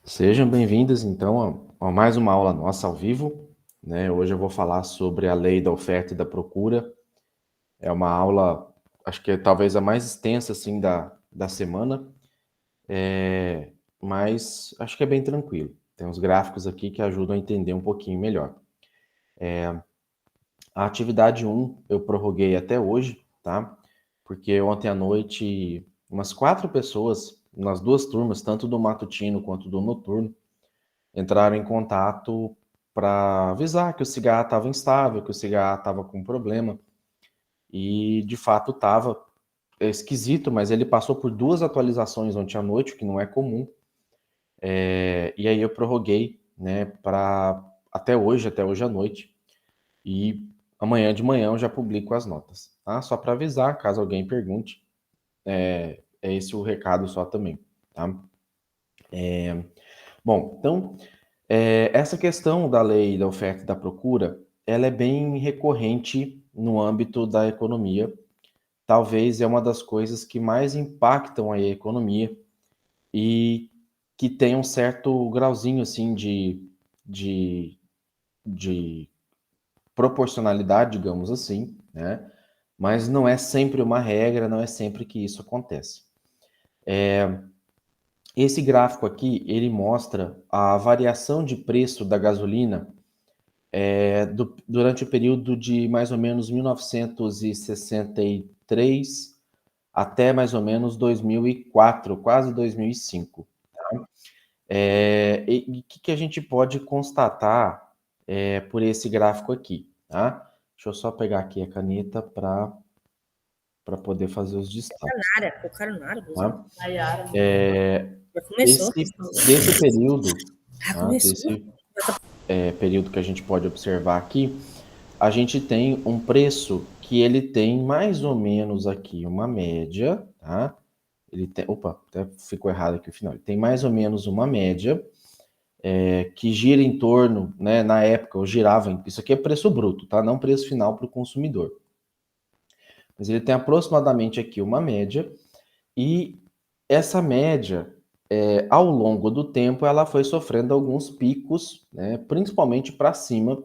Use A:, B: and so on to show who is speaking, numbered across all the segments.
A: Sejam bem-vindos, então, a mais uma aula nossa ao vivo, né? Hoje eu vou falar sobre a lei da oferta e da procura. É uma aula, acho que é talvez a mais extensa, assim, da semana, mas acho que é bem tranquilo. Tem uns gráficos aqui que ajudam a entender um pouquinho melhor. A atividade 1 eu prorroguei até hoje, tá? Porque ontem à noite, umas 4 pessoas, nas duas turmas, tanto do matutino quanto do noturno, entraram em contato para avisar que o cigarro estava instável, que o cigarro estava com problema, e de fato estava esquisito, mas ele passou por 2 atualizações ontem à noite, o que não é comum, e aí eu prorroguei, né, para até hoje à noite, e amanhã de manhã eu já publico as notas, tá? Só para avisar, caso alguém pergunte, é esse o recado só também, tá? Bom, então, essa questão da lei da oferta e da procura, ela é bem recorrente no âmbito da economia. Talvez é uma das coisas que mais impactam aí a economia e que tem um certo grauzinho assim de, de proporcionalidade, digamos assim, né? Mas não é sempre uma regra, não é sempre que isso acontece. Esse gráfico aqui, ele mostra a variação de preço da gasolina durante o período de mais ou menos 1963 até mais ou menos 2004, quase 2005. E o que a gente pode constatar por esse gráfico aqui, tá? Deixa eu só pegar aqui a caneta para poder fazer os destaques,
B: Colocaram Nara,
A: tá?
B: já começou.
A: Desse período,
B: Já
A: tá?
B: começou.
A: Desse período que a gente pode observar aqui, a gente tem um preço que ele tem mais ou menos aqui uma média, tá? Ele tem, opa, até ficou errado aqui o final. Ele tem mais ou menos uma média que gira em torno, né? Na época, eu girava, isso aqui é preço bruto, tá? Não preço final para o consumidor. Mas ele tem aproximadamente aqui uma média, e essa média, ao longo do tempo, ela foi sofrendo alguns picos, né? Principalmente para cima,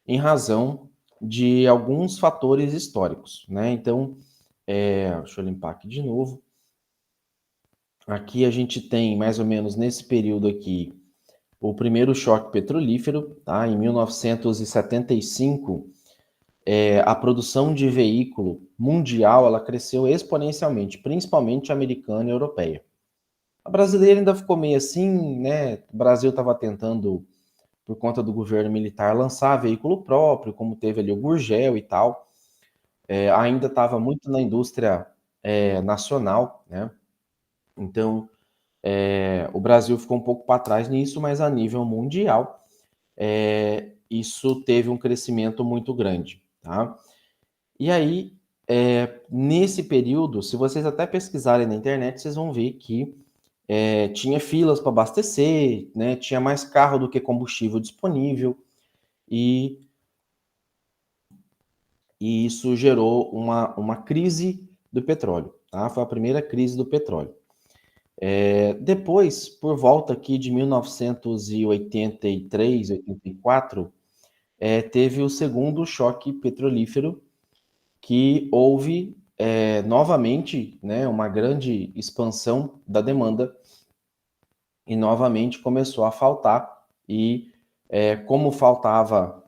A: em razão de alguns fatores históricos, né? Então, deixa eu limpar aqui de novo. Aqui a gente tem, mais ou menos nesse período aqui, o primeiro choque petrolífero, tá? Em 1975, a produção de veículo mundial, ela cresceu exponencialmente, principalmente americana e europeia. A brasileira ainda ficou meio assim, né? O Brasil estava tentando, por conta do governo militar, lançar veículo próprio, como teve ali o Gurgel e tal. Ainda estava muito na indústria nacional, né? Então, o Brasil ficou um pouco para trás nisso, mas a nível mundial, isso teve um crescimento muito grande, tá? E aí, nesse período, se vocês até pesquisarem na internet, vocês vão ver que tinha filas para abastecer, né? Tinha mais carro do que combustível disponível, e, e isso gerou uma crise do petróleo, tá? Foi a primeira crise do petróleo. Depois, por volta aqui de 1983, 84, teve o segundo choque petrolífero, que houve novamente, né, uma grande expansão da demanda, e novamente começou a faltar, e como faltava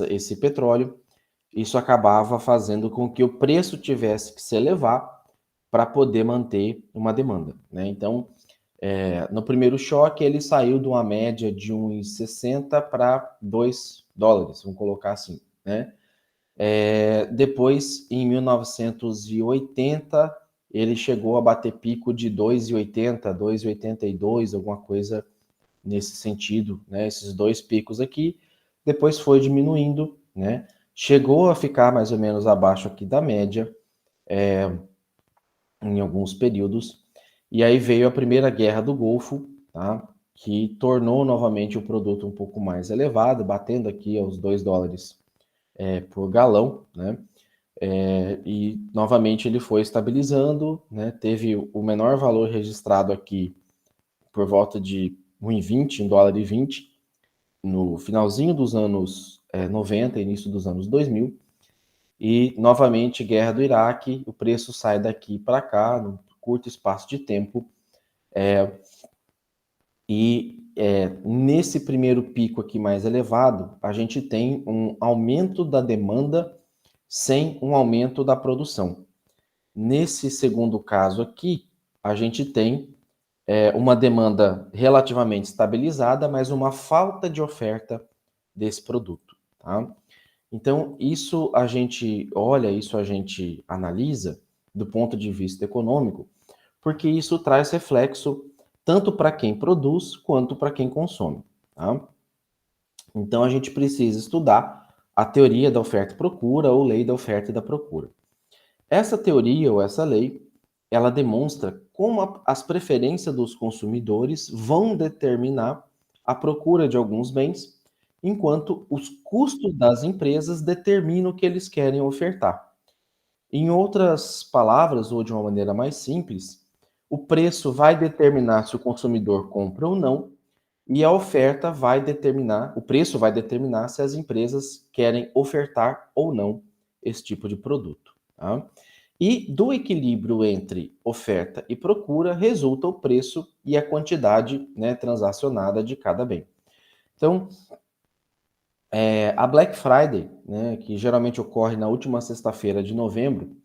A: esse petróleo, isso acabava fazendo com que o preço tivesse que se elevar para poder manter uma demanda, né? Então, no primeiro choque, ele saiu de uma média de uns 60 para $2, vamos colocar assim, né? Depois, em 1980, ele chegou a bater pico de 2,80, 2,82, alguma coisa nesse sentido, né? Esses dois picos aqui. Depois foi diminuindo, né? Chegou a ficar mais ou menos abaixo aqui da média, em alguns períodos. E aí veio a primeira guerra do Golfo, tá? Que tornou novamente o produto um pouco mais elevado, batendo aqui aos $2 por galão, né? E novamente ele foi estabilizando, né? Teve o menor valor registrado aqui por volta de 1,20, $1,20, no finalzinho dos anos 90, início dos anos 2000, e novamente guerra do Iraque, o preço sai daqui para cá, num curto espaço de tempo, nesse primeiro pico aqui mais elevado, a gente tem um aumento da demanda sem um aumento da produção. Nesse segundo caso aqui, a gente tem uma demanda relativamente estabilizada, mas uma falta de oferta desse produto, tá? Então, isso a gente olha, isso a gente analisa do ponto de vista econômico, porque isso traz reflexo tanto para quem produz quanto para quem consome, tá? Então, a gente precisa estudar a teoria da oferta e procura ou lei da oferta e da procura. Essa teoria ou essa lei, ela demonstra como as preferências dos consumidores vão determinar a procura de alguns bens, enquanto os custos das empresas determinam o que eles querem ofertar. Em outras palavras, ou de uma maneira mais simples, o preço vai determinar se o consumidor compra ou não, e a oferta vai determinar, o preço vai determinar se as empresas querem ofertar ou não esse tipo de produto. Tá? E do equilíbrio entre oferta e procura resulta o preço e a quantidade, né, transacionada de cada bem. Então, a Black Friday, né, que geralmente ocorre na última sexta-feira de novembro,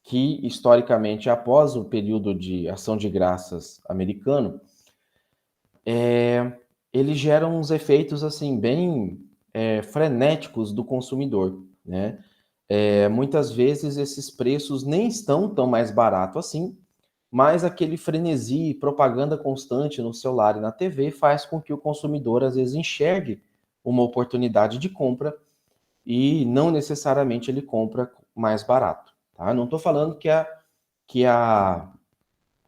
A: que historicamente é após o período de ação de graças americano, ele gera uns efeitos assim bem frenéticos do consumidor, né? Muitas vezes esses preços nem estão tão mais baratos assim, mas aquele frenesi, propaganda constante no celular e na TV faz com que o consumidor às vezes enxergue uma oportunidade de compra e não necessariamente ele compra mais barato, tá? Não estou falando que a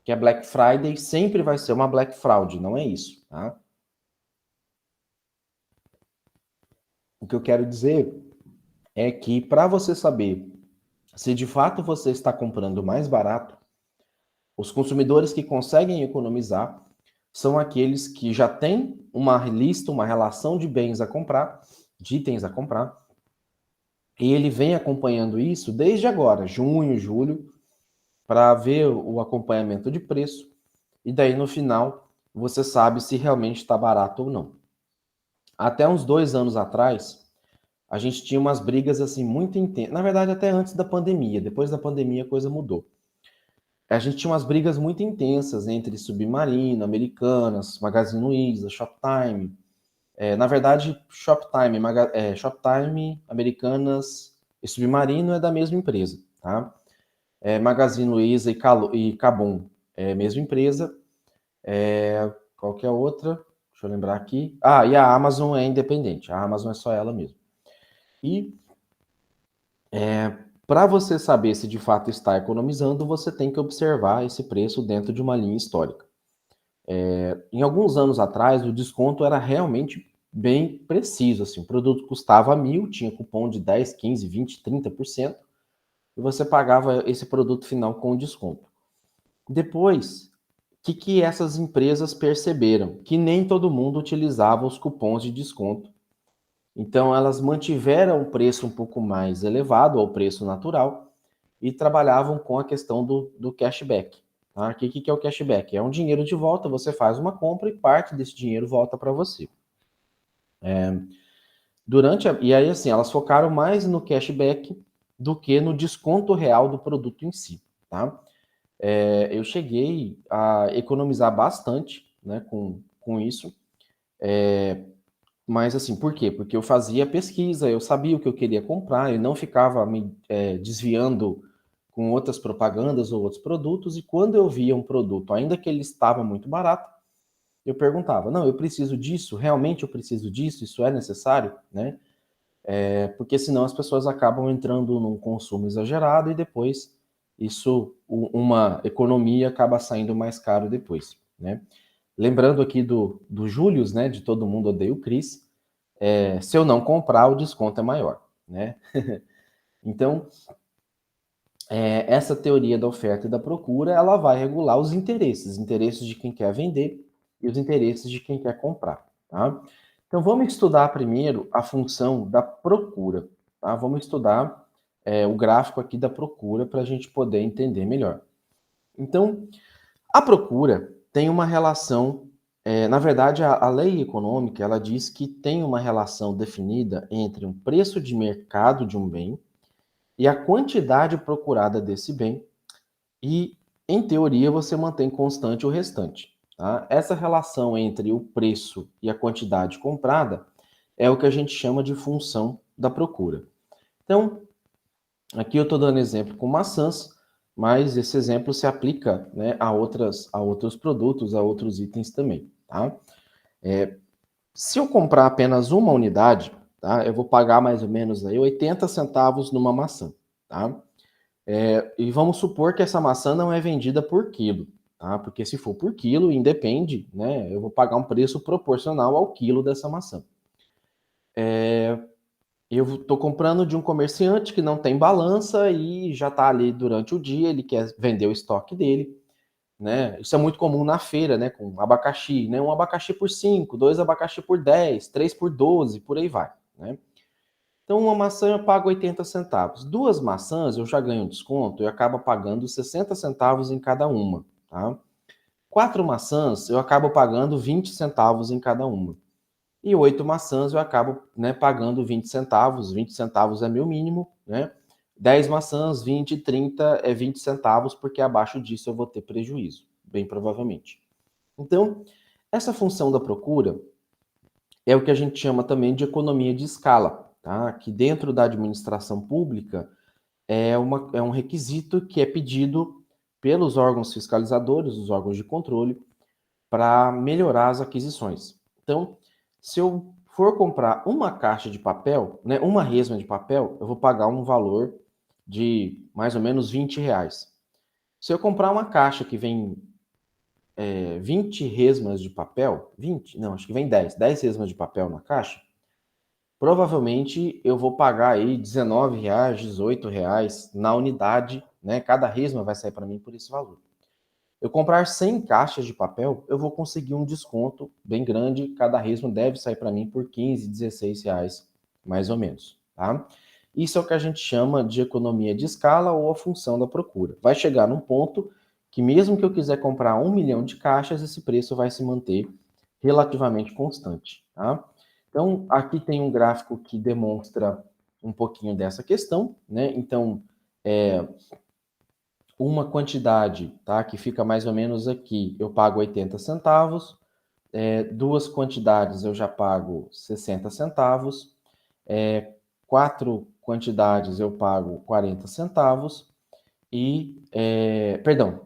A: que a Black Friday sempre vai ser uma Black Fraud, não é isso, tá? O que eu quero dizer é que para você saber se de fato você está comprando mais barato, os consumidores que conseguem economizar são aqueles que já têm uma lista, uma relação de bens a comprar, de itens a comprar, e ele vem acompanhando isso desde agora, junho, julho, para ver o acompanhamento de preço, e daí no final você sabe se realmente está barato ou não. Até uns 2 anos atrás, a gente tinha umas brigas assim muito intensas. Na verdade, até antes da pandemia. Depois da pandemia, a coisa mudou. A gente tinha umas brigas muito intensas entre Submarino, Americanas, Magazine Luiza, Shoptime. Na verdade, Shoptime, Americanas e Submarino é da mesma empresa, tá? Magazine Luiza e Kabum é a mesma empresa. Qual que é a outra? Deixa eu lembrar aqui. E a Amazon é independente. A Amazon é só ela mesmo. E para você saber se de fato está economizando, você tem que observar esse preço dentro de uma linha histórica. Em alguns anos atrás, o desconto era realmente bem preciso. Assim, o produto custava 1.000, tinha cupom de 10, 15, 20, 30%, e você pagava esse produto final com desconto. Depois, o que essas empresas perceberam? Que nem todo mundo utilizava os cupons de desconto. Então, elas mantiveram o preço um pouco mais elevado ao preço natural e trabalhavam com a questão do cashback. Tá? O que é o cashback? É um dinheiro de volta, você faz uma compra e parte desse dinheiro volta para você. E aí, assim, elas focaram mais no cashback do que no desconto real do produto em si. Tá? Eu cheguei a economizar bastante, né, com isso. Mas assim, por quê? Porque eu fazia pesquisa, eu sabia o que eu queria comprar, eu não ficava me desviando com outras propagandas ou outros produtos, e quando eu via um produto, ainda que ele estava muito barato, eu perguntava, não, eu preciso disso? Realmente eu preciso disso? Isso é necessário? Né? Porque senão as pessoas acabam entrando num consumo exagerado e depois uma economia acaba saindo mais caro depois, né? Lembrando aqui do Július, né, de Todo Mundo Odeia o Chris, se eu não comprar, o desconto é maior, né? Então, essa teoria da oferta e da procura, ela vai regular os interesses de quem quer vender e os interesses de quem quer comprar, tá? Então, vamos estudar primeiro a função da procura, tá? Vamos estudar o gráfico aqui da procura para a gente poder entender melhor. Então, a procura tem uma relação, na verdade, a lei econômica, ela diz que tem uma relação definida entre um preço de mercado de um bem e a quantidade procurada desse bem, e, em teoria, você mantém constante o restante. Tá? Essa relação entre o preço e a quantidade comprada é o que a gente chama de função da procura. Então, aqui eu estou dando exemplo com maçãs, mas esse exemplo se aplica, né, a outros produtos, a outros itens também. Tá? Se eu comprar apenas uma unidade, tá, eu vou pagar mais ou menos aí 80 centavos numa maçã. Tá? E vamos supor que essa maçã não é vendida por quilo, tá? Porque se for por quilo, independe, né? Eu vou pagar um preço proporcional ao quilo dessa maçã. Eu estou comprando de um comerciante que não tem balança e já está ali durante o dia, ele quer vender o estoque dele, né? Isso é muito comum na feira, né? Com abacaxi, né? Um abacaxi por 5, dois abacaxi por 10, três por 12, por aí vai, né? Então, uma maçã eu pago 80 centavos. Duas maçãs eu já ganho desconto e acabo pagando 60 centavos em cada uma. Tá? Quatro maçãs eu acabo pagando 20 centavos em cada uma. E 8 maçãs eu acabo, né, pagando 20 centavos. 20 centavos é meu mínimo. Né? 10 maçãs, 20, 30 é 20 centavos, porque abaixo disso eu vou ter prejuízo, bem provavelmente. Então, essa função da procura é o que a gente chama também de economia de escala, tá? Que dentro da administração pública é um requisito que é pedido pelos órgãos fiscalizadores, os órgãos de controle, para melhorar as aquisições. Então, se eu for comprar uma caixa de papel, né, uma resma de papel, eu vou pagar um valor de mais ou menos R$ 20. Se eu comprar uma caixa que vem 20 resmas de papel, 20, não, acho que vem 10 resmas de papel na caixa, provavelmente eu vou pagar aí R$ 19, R$ 18 na unidade, né? Cada resma vai sair para mim por esse valor. Eu comprar 100 caixas de papel, eu vou conseguir um desconto bem grande, cada resma deve sair para mim por R$ 15, R$ 16, mais ou menos, tá? Isso é o que a gente chama de economia de escala ou a função da procura. Vai chegar num ponto que mesmo que eu quiser comprar 1 milhão de caixas, esse preço vai se manter relativamente constante, tá? Então, aqui tem um gráfico que demonstra um pouquinho dessa questão, né? Então, uma quantidade, tá? Que fica mais ou menos aqui, eu pago 80 centavos. Duas quantidades eu já pago 60 centavos. Quatro quantidades eu pago 40 centavos. E, perdão,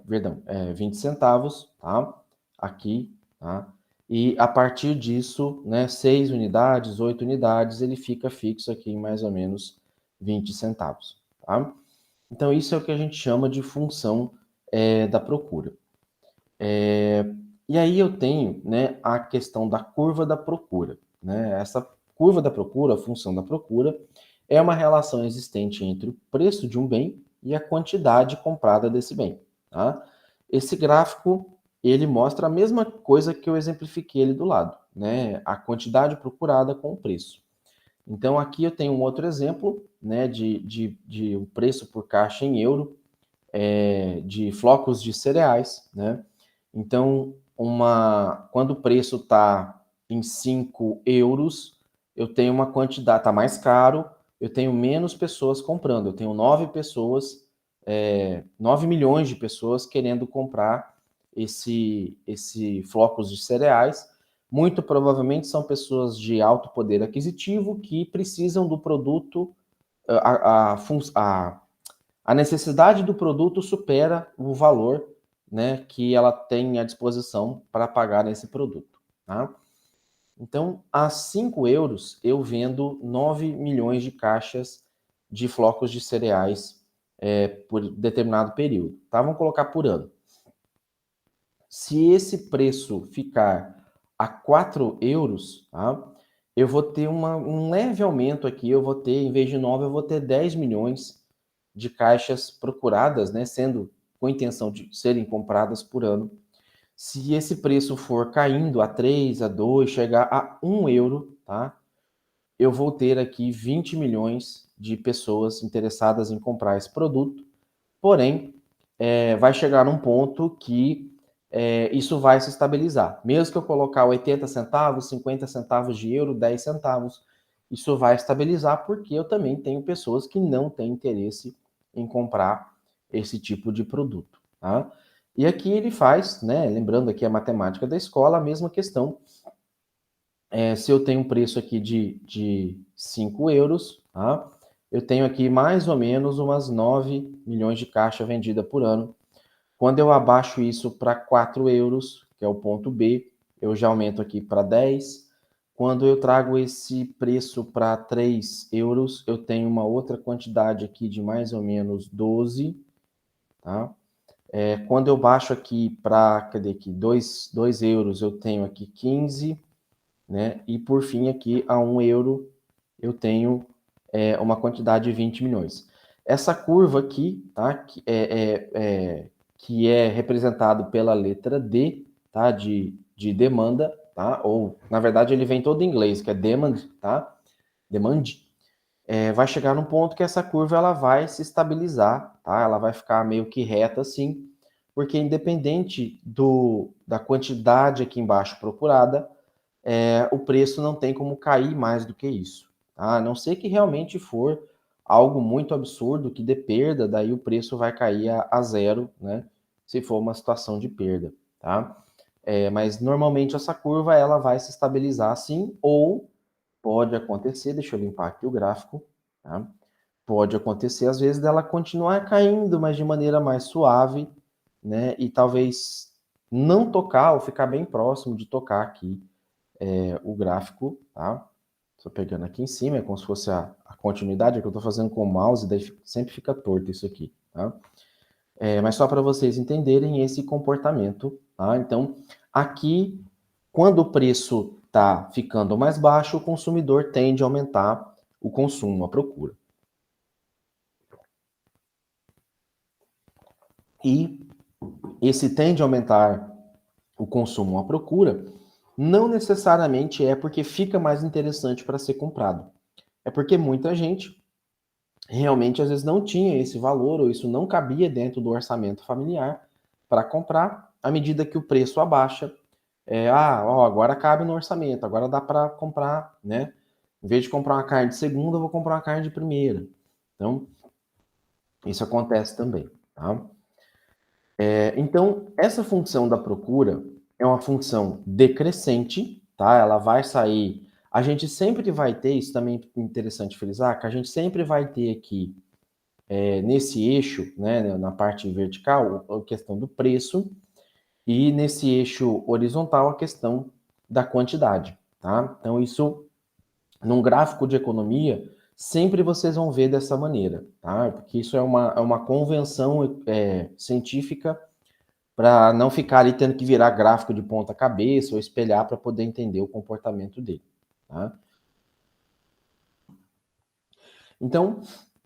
A: 20 centavos, tá? Aqui, tá? E a partir disso, né, 6 unidades, 8 unidades, ele fica fixo aqui em mais ou menos 20 centavos, tá? Então, isso é o que a gente chama de função da procura. E aí eu tenho, né, a questão da curva da procura. Né? Essa curva da procura, a função da procura, é uma relação existente entre o preço de um bem e a quantidade comprada desse bem. Tá? Esse gráfico, ele mostra a mesma coisa que eu exemplifiquei ali do lado, né? A quantidade procurada com o preço. Então, aqui eu tenho um outro exemplo, né, de um preço por caixa em euro, de flocos de cereais, né? Então, quando o preço está em 5 euros, eu tenho uma quantidade, está mais caro, eu tenho menos pessoas comprando, eu tenho 9 milhões de pessoas querendo comprar esse flocos de cereais. Muito provavelmente são pessoas de alto poder aquisitivo que precisam do produto, a necessidade do produto supera o valor, né, que ela tem à disposição para pagar esse produto. Tá? Então, a 5 euros, eu vendo 9 milhões de caixas de flocos de cereais por determinado período. Tá? Vamos colocar por ano. Se esse preço ficar a 4 euros, tá? Eu vou ter um leve aumento aqui, eu vou ter, em vez de 9, eu vou ter 10 milhões de caixas procuradas, né, sendo com a intenção de serem compradas por ano. Se esse preço for caindo a 3, a 2, chegar a 1 euro, tá? Eu vou ter aqui 20 milhões de pessoas interessadas em comprar esse produto, porém, vai chegar num ponto que isso vai se estabilizar. Mesmo que eu colocar 80 centavos, 50 centavos de euro, 10 centavos, isso vai estabilizar porque eu também tenho pessoas que não têm interesse em comprar esse tipo de produto, tá? E aqui ele faz, né, lembrando aqui a matemática da escola, a mesma questão. Se eu tenho um preço aqui de 5 euros, tá? Eu tenho aqui mais ou menos umas 9 milhões de caixa vendida por ano. Quando eu abaixo isso para 4 euros, que é o ponto B, eu já aumento aqui para 10. Quando eu trago esse preço para 3 euros, eu tenho uma outra quantidade aqui de mais ou menos 12, tá? Quando eu baixo aqui para, cadê aqui, 2 euros, eu tenho aqui 15, né? E por fim aqui a 1 euro eu tenho uma quantidade de 20 milhões. Essa curva aqui, tá? Que é representado pela letra D, tá? De demanda, tá? Ou na verdade ele vem todo em inglês, que é demand, tá? Demand. Vai chegar num ponto que essa curva ela vai se estabilizar, tá? Ela vai ficar meio que reta assim, porque independente da quantidade aqui embaixo procurada, o preço não tem como cair mais do que isso, tá? A não ser que realmente for algo muito absurdo, que dê perda, daí o preço vai cair a zero, né? Se for uma situação de perda, tá? Mas normalmente essa curva ela vai se estabilizar assim, ou pode acontecer, deixa eu limpar aqui o gráfico, tá? Pode acontecer às vezes dela continuar caindo, mas de maneira mais suave, né? E talvez não tocar ou ficar bem próximo de tocar aqui o gráfico, tá? Estou pegando aqui em cima, é como se fosse a continuidade, é que eu estou fazendo com o mouse, daí sempre fica torto isso aqui, tá? Mas só para vocês entenderem esse comportamento, tá? Então, aqui, quando o preço está ficando mais baixo, o consumidor tende a aumentar o consumo, a procura. E esse tende a aumentar o consumo, a procura, não necessariamente é porque fica mais interessante para ser comprado. É porque muita gente realmente às vezes não tinha esse valor ou isso não cabia dentro do orçamento familiar para comprar. À medida que o preço abaixa, agora cabe no orçamento, agora dá para comprar, né? Em vez de comprar uma carne de segunda, eu vou comprar uma carne de primeira. Então, isso acontece também, tá? Então, essa função da procura é uma função decrescente, tá? Ela vai sair. A gente sempre vai ter, isso também é interessante frisar, que a gente sempre vai ter aqui nesse eixo, né, na parte vertical, a questão do preço, e nesse eixo horizontal, a questão da quantidade, tá? Então, isso, num gráfico de economia, sempre vocês vão ver dessa maneira, tá? Porque isso é uma convenção científica para não ficar ali tendo que virar gráfico de ponta cabeça ou espelhar para poder entender o comportamento dele, tá? Então,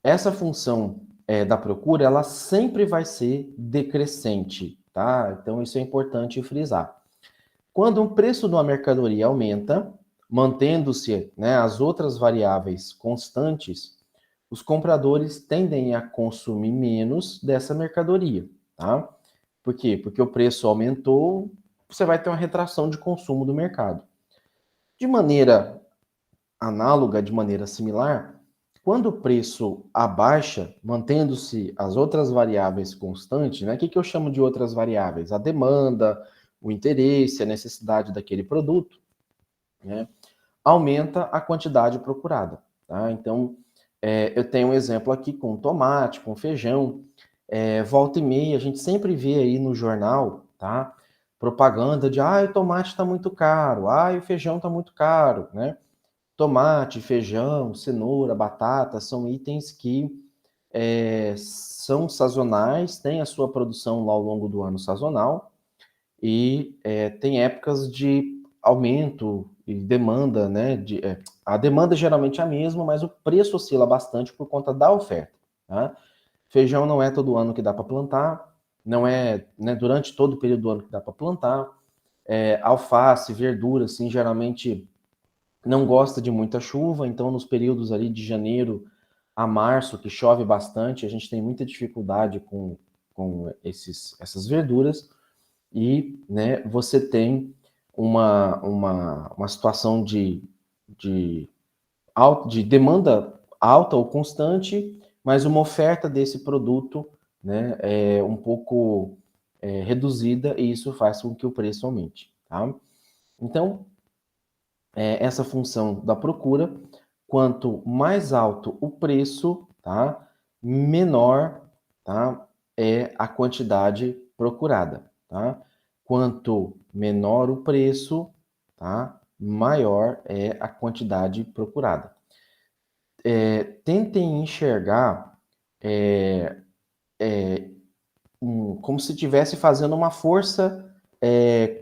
A: essa função da procura, ela sempre vai ser decrescente, tá? Então, isso é importante frisar. Quando o preço de uma mercadoria aumenta, mantendo-se, né, as outras variáveis constantes, os compradores tendem a consumir menos dessa mercadoria, tá? Por quê? Porque o preço aumentou, você vai ter uma retração de consumo do mercado. De maneira análoga, de maneira similar, quando o preço abaixa, mantendo-se as outras variáveis constantes, né? O que eu chamo de outras variáveis? A demanda, o interesse, a necessidade daquele produto, né? Aumenta a quantidade procurada, tá? Então, eu tenho um exemplo aqui com tomate, com feijão. Volta e meia, a gente sempre vê aí no jornal, tá? Propaganda de, o tomate está muito caro, o feijão está muito caro, né? Tomate, feijão, cenoura, batata são itens que são sazonais, têm a sua produção ao longo do ano sazonal e tem épocas de aumento e demanda, né? A demanda geralmente é a mesma, mas o preço oscila bastante por conta da oferta, tá? Feijão não é todo ano que dá para plantar, não é, né, durante todo o período do ano que dá para plantar. Alface, verdura, assim, geralmente não gosta de muita chuva, então nos períodos ali de janeiro a março, que chove bastante, a gente tem muita dificuldade com essas verduras, e, né, você tem uma situação de de demanda alta ou constante, mas uma oferta desse produto, né, é um pouco reduzida, e isso faz com que o preço aumente. Tá? Então, essa função da procura, quanto mais alto o preço, tá, menor, tá, é a quantidade procurada. Tá? Quanto menor o preço, tá, maior é a quantidade procurada. Tentem enxergar como se estivesse fazendo uma força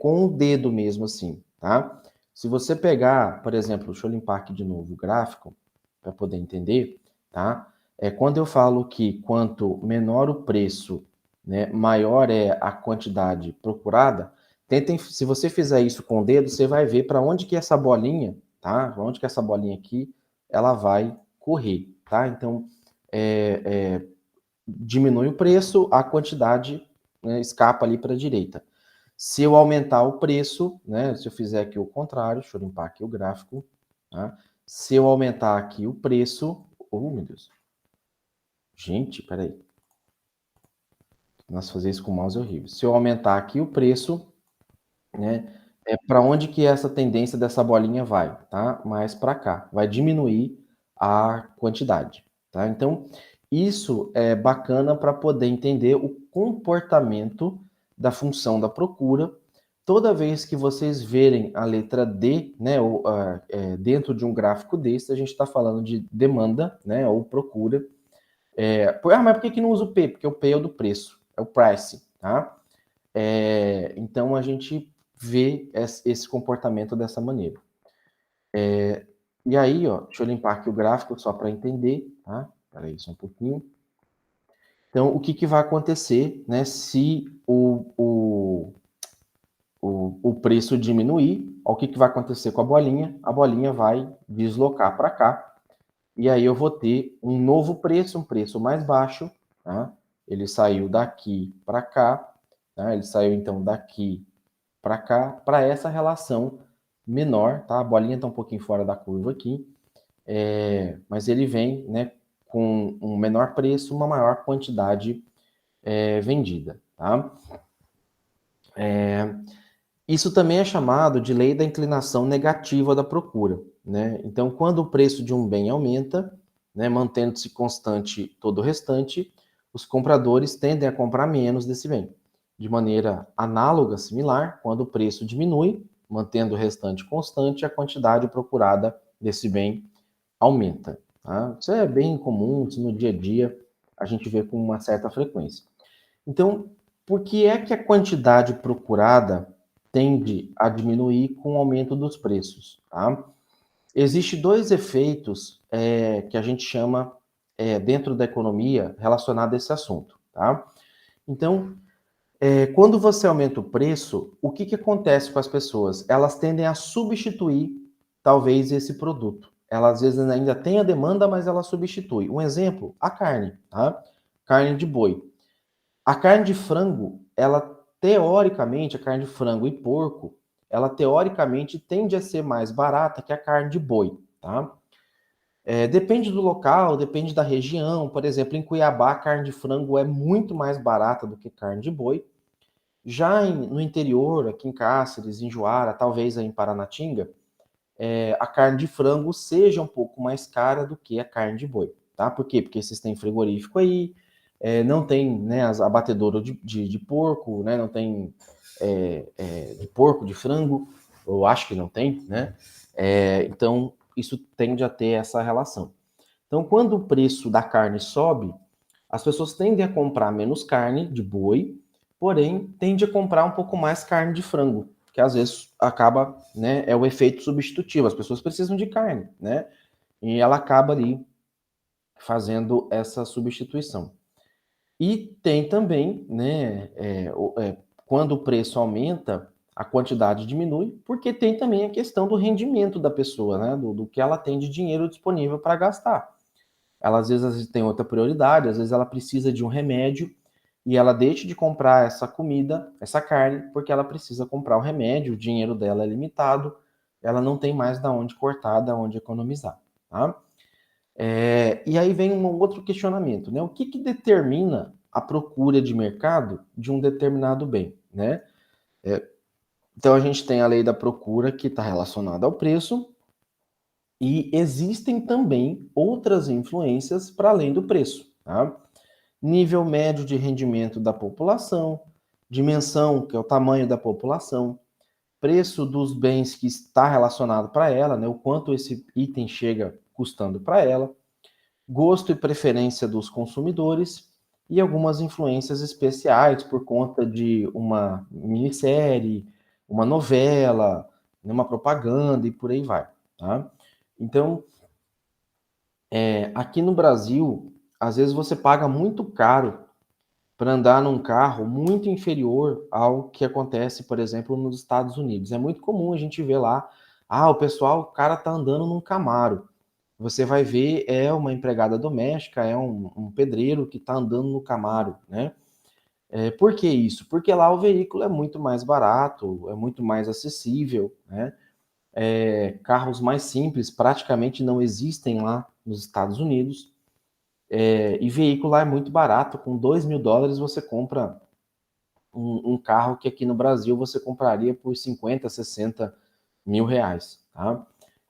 A: com o dedo mesmo, assim, tá? Se você pegar, por exemplo, deixa eu limpar aqui de novo o gráfico para poder entender, tá? Quando eu falo que quanto menor o preço, né, maior é a quantidade procurada, tentem, se você fizer isso com o dedo, você vai ver para onde que essa bolinha, tá? Para onde que essa bolinha aqui, ela vai correr, tá? Então, diminui o preço, a quantidade, né, escapa ali para a direita. Se eu aumentar o preço, né, se eu fizer aqui o contrário, deixa eu limpar aqui o gráfico, tá? Se eu aumentar aqui o preço, oh meu Deus, gente, peraí, nossa, fazer isso com o mouse é horrível. Se eu aumentar aqui o preço, né, para onde que essa tendência dessa bolinha vai, tá? Mais para cá, vai diminuir a quantidade, tá? Então, isso é bacana para poder entender o comportamento da função da procura. Toda vez que vocês verem a letra D, né, dentro de um gráfico desse, a gente está falando de demanda, né, ou procura. Mas por que não usa o P? Porque o P é o do preço, é o price, tá? Então a gente vê esse comportamento dessa maneira. E aí, ó, deixa eu limpar aqui o gráfico só para entender, tá? Espera aí só um pouquinho. Então, o que vai acontecer, né, se o preço diminuir? O que vai acontecer com a bolinha? A bolinha vai deslocar para cá, e aí eu vou ter um novo preço, um preço mais baixo, tá? Ele saiu daqui para cá, tá? Ele saiu então daqui para cá, para essa relação menor, tá? A bolinha está um pouquinho fora da curva aqui, mas ele vem, né, com um menor preço, uma maior quantidade vendida, tá? Isso também é chamado de lei da inclinação negativa da procura, né? Então, quando o preço de um bem aumenta, né, mantendo-se constante todo o restante, os compradores tendem a comprar menos desse bem. De maneira análoga, similar, quando o preço diminui, mantendo o restante constante, a quantidade procurada desse bem aumenta. Tá? Isso é bem comum, isso no dia a dia a gente vê com uma certa frequência. Então, por que é que a quantidade procurada tende a diminuir com o aumento dos preços? Tá? Existem dois efeitos que a gente chama, dentro da economia, relacionado a esse assunto. Tá? Então, quando você aumenta o preço, o que acontece com as pessoas? Elas tendem a substituir, talvez, esse produto. Ela, às vezes, ainda tem a demanda, mas ela substitui. Um exemplo, a carne. Tá? Carne de boi. A carne de frango, ela teoricamente, a carne de frango e porco, ela teoricamente tende a ser mais barata que a carne de boi, tá? Depende do local, depende da região. Por exemplo, em Cuiabá, a carne de frango é muito mais barata do que carne de boi. Já no interior, aqui em Cáceres, em Juara, talvez aí em Paranatinga, a carne de frango seja um pouco mais cara do que a carne de boi, tá? Por quê? Porque vocês têm frigorífico aí, não tem, né, as abatedouras de porco, né? Não tem de porco, de frango, eu acho que não tem, né? Então, isso tende a ter essa relação. Então, quando o preço da carne sobe, as pessoas tendem a comprar menos carne de boi, porém, tende a comprar um pouco mais carne de frango, que às vezes acaba, né, é o efeito substitutivo, as pessoas precisam de carne, né? E ela acaba ali fazendo essa substituição. E tem também, né, quando o preço aumenta, a quantidade diminui, porque tem também a questão do rendimento da pessoa, né, do que ela tem de dinheiro disponível para gastar. Ela às vezes tem outra prioridade, às vezes ela precisa de um remédio e ela deixa de comprar essa comida, essa carne, porque ela precisa comprar o remédio, o dinheiro dela é limitado, ela não tem mais da onde cortar, da onde economizar, tá? E aí vem um outro questionamento, né? O que determina a procura de mercado de um determinado bem, né? Então a gente tem a lei da procura que está relacionada ao preço e existem também outras influências para além do preço, tá? Nível médio de rendimento da população, dimensão, que é o tamanho da população, preço dos bens que está relacionado para ela, né? O quanto esse item chega custando para ela, gosto e preferência dos consumidores e algumas influências especiais por conta de uma minissérie, uma novela, uma propaganda e por aí vai, tá? Então, aqui no Brasil, às vezes você paga muito caro para andar num carro muito inferior ao que acontece, por exemplo, nos Estados Unidos. É muito comum a gente ver lá, o pessoal, o cara tá andando num Camaro. Você vai ver, é uma empregada doméstica, é um pedreiro que está andando no Camaro, né? Por que isso? Porque lá o veículo é muito mais barato, é muito mais acessível, né? Carros mais simples praticamente não existem lá nos Estados Unidos. E veículo lá é muito barato, com US$ 2.000 você compra um carro que aqui no Brasil você compraria por 50, 60 mil reais, tá?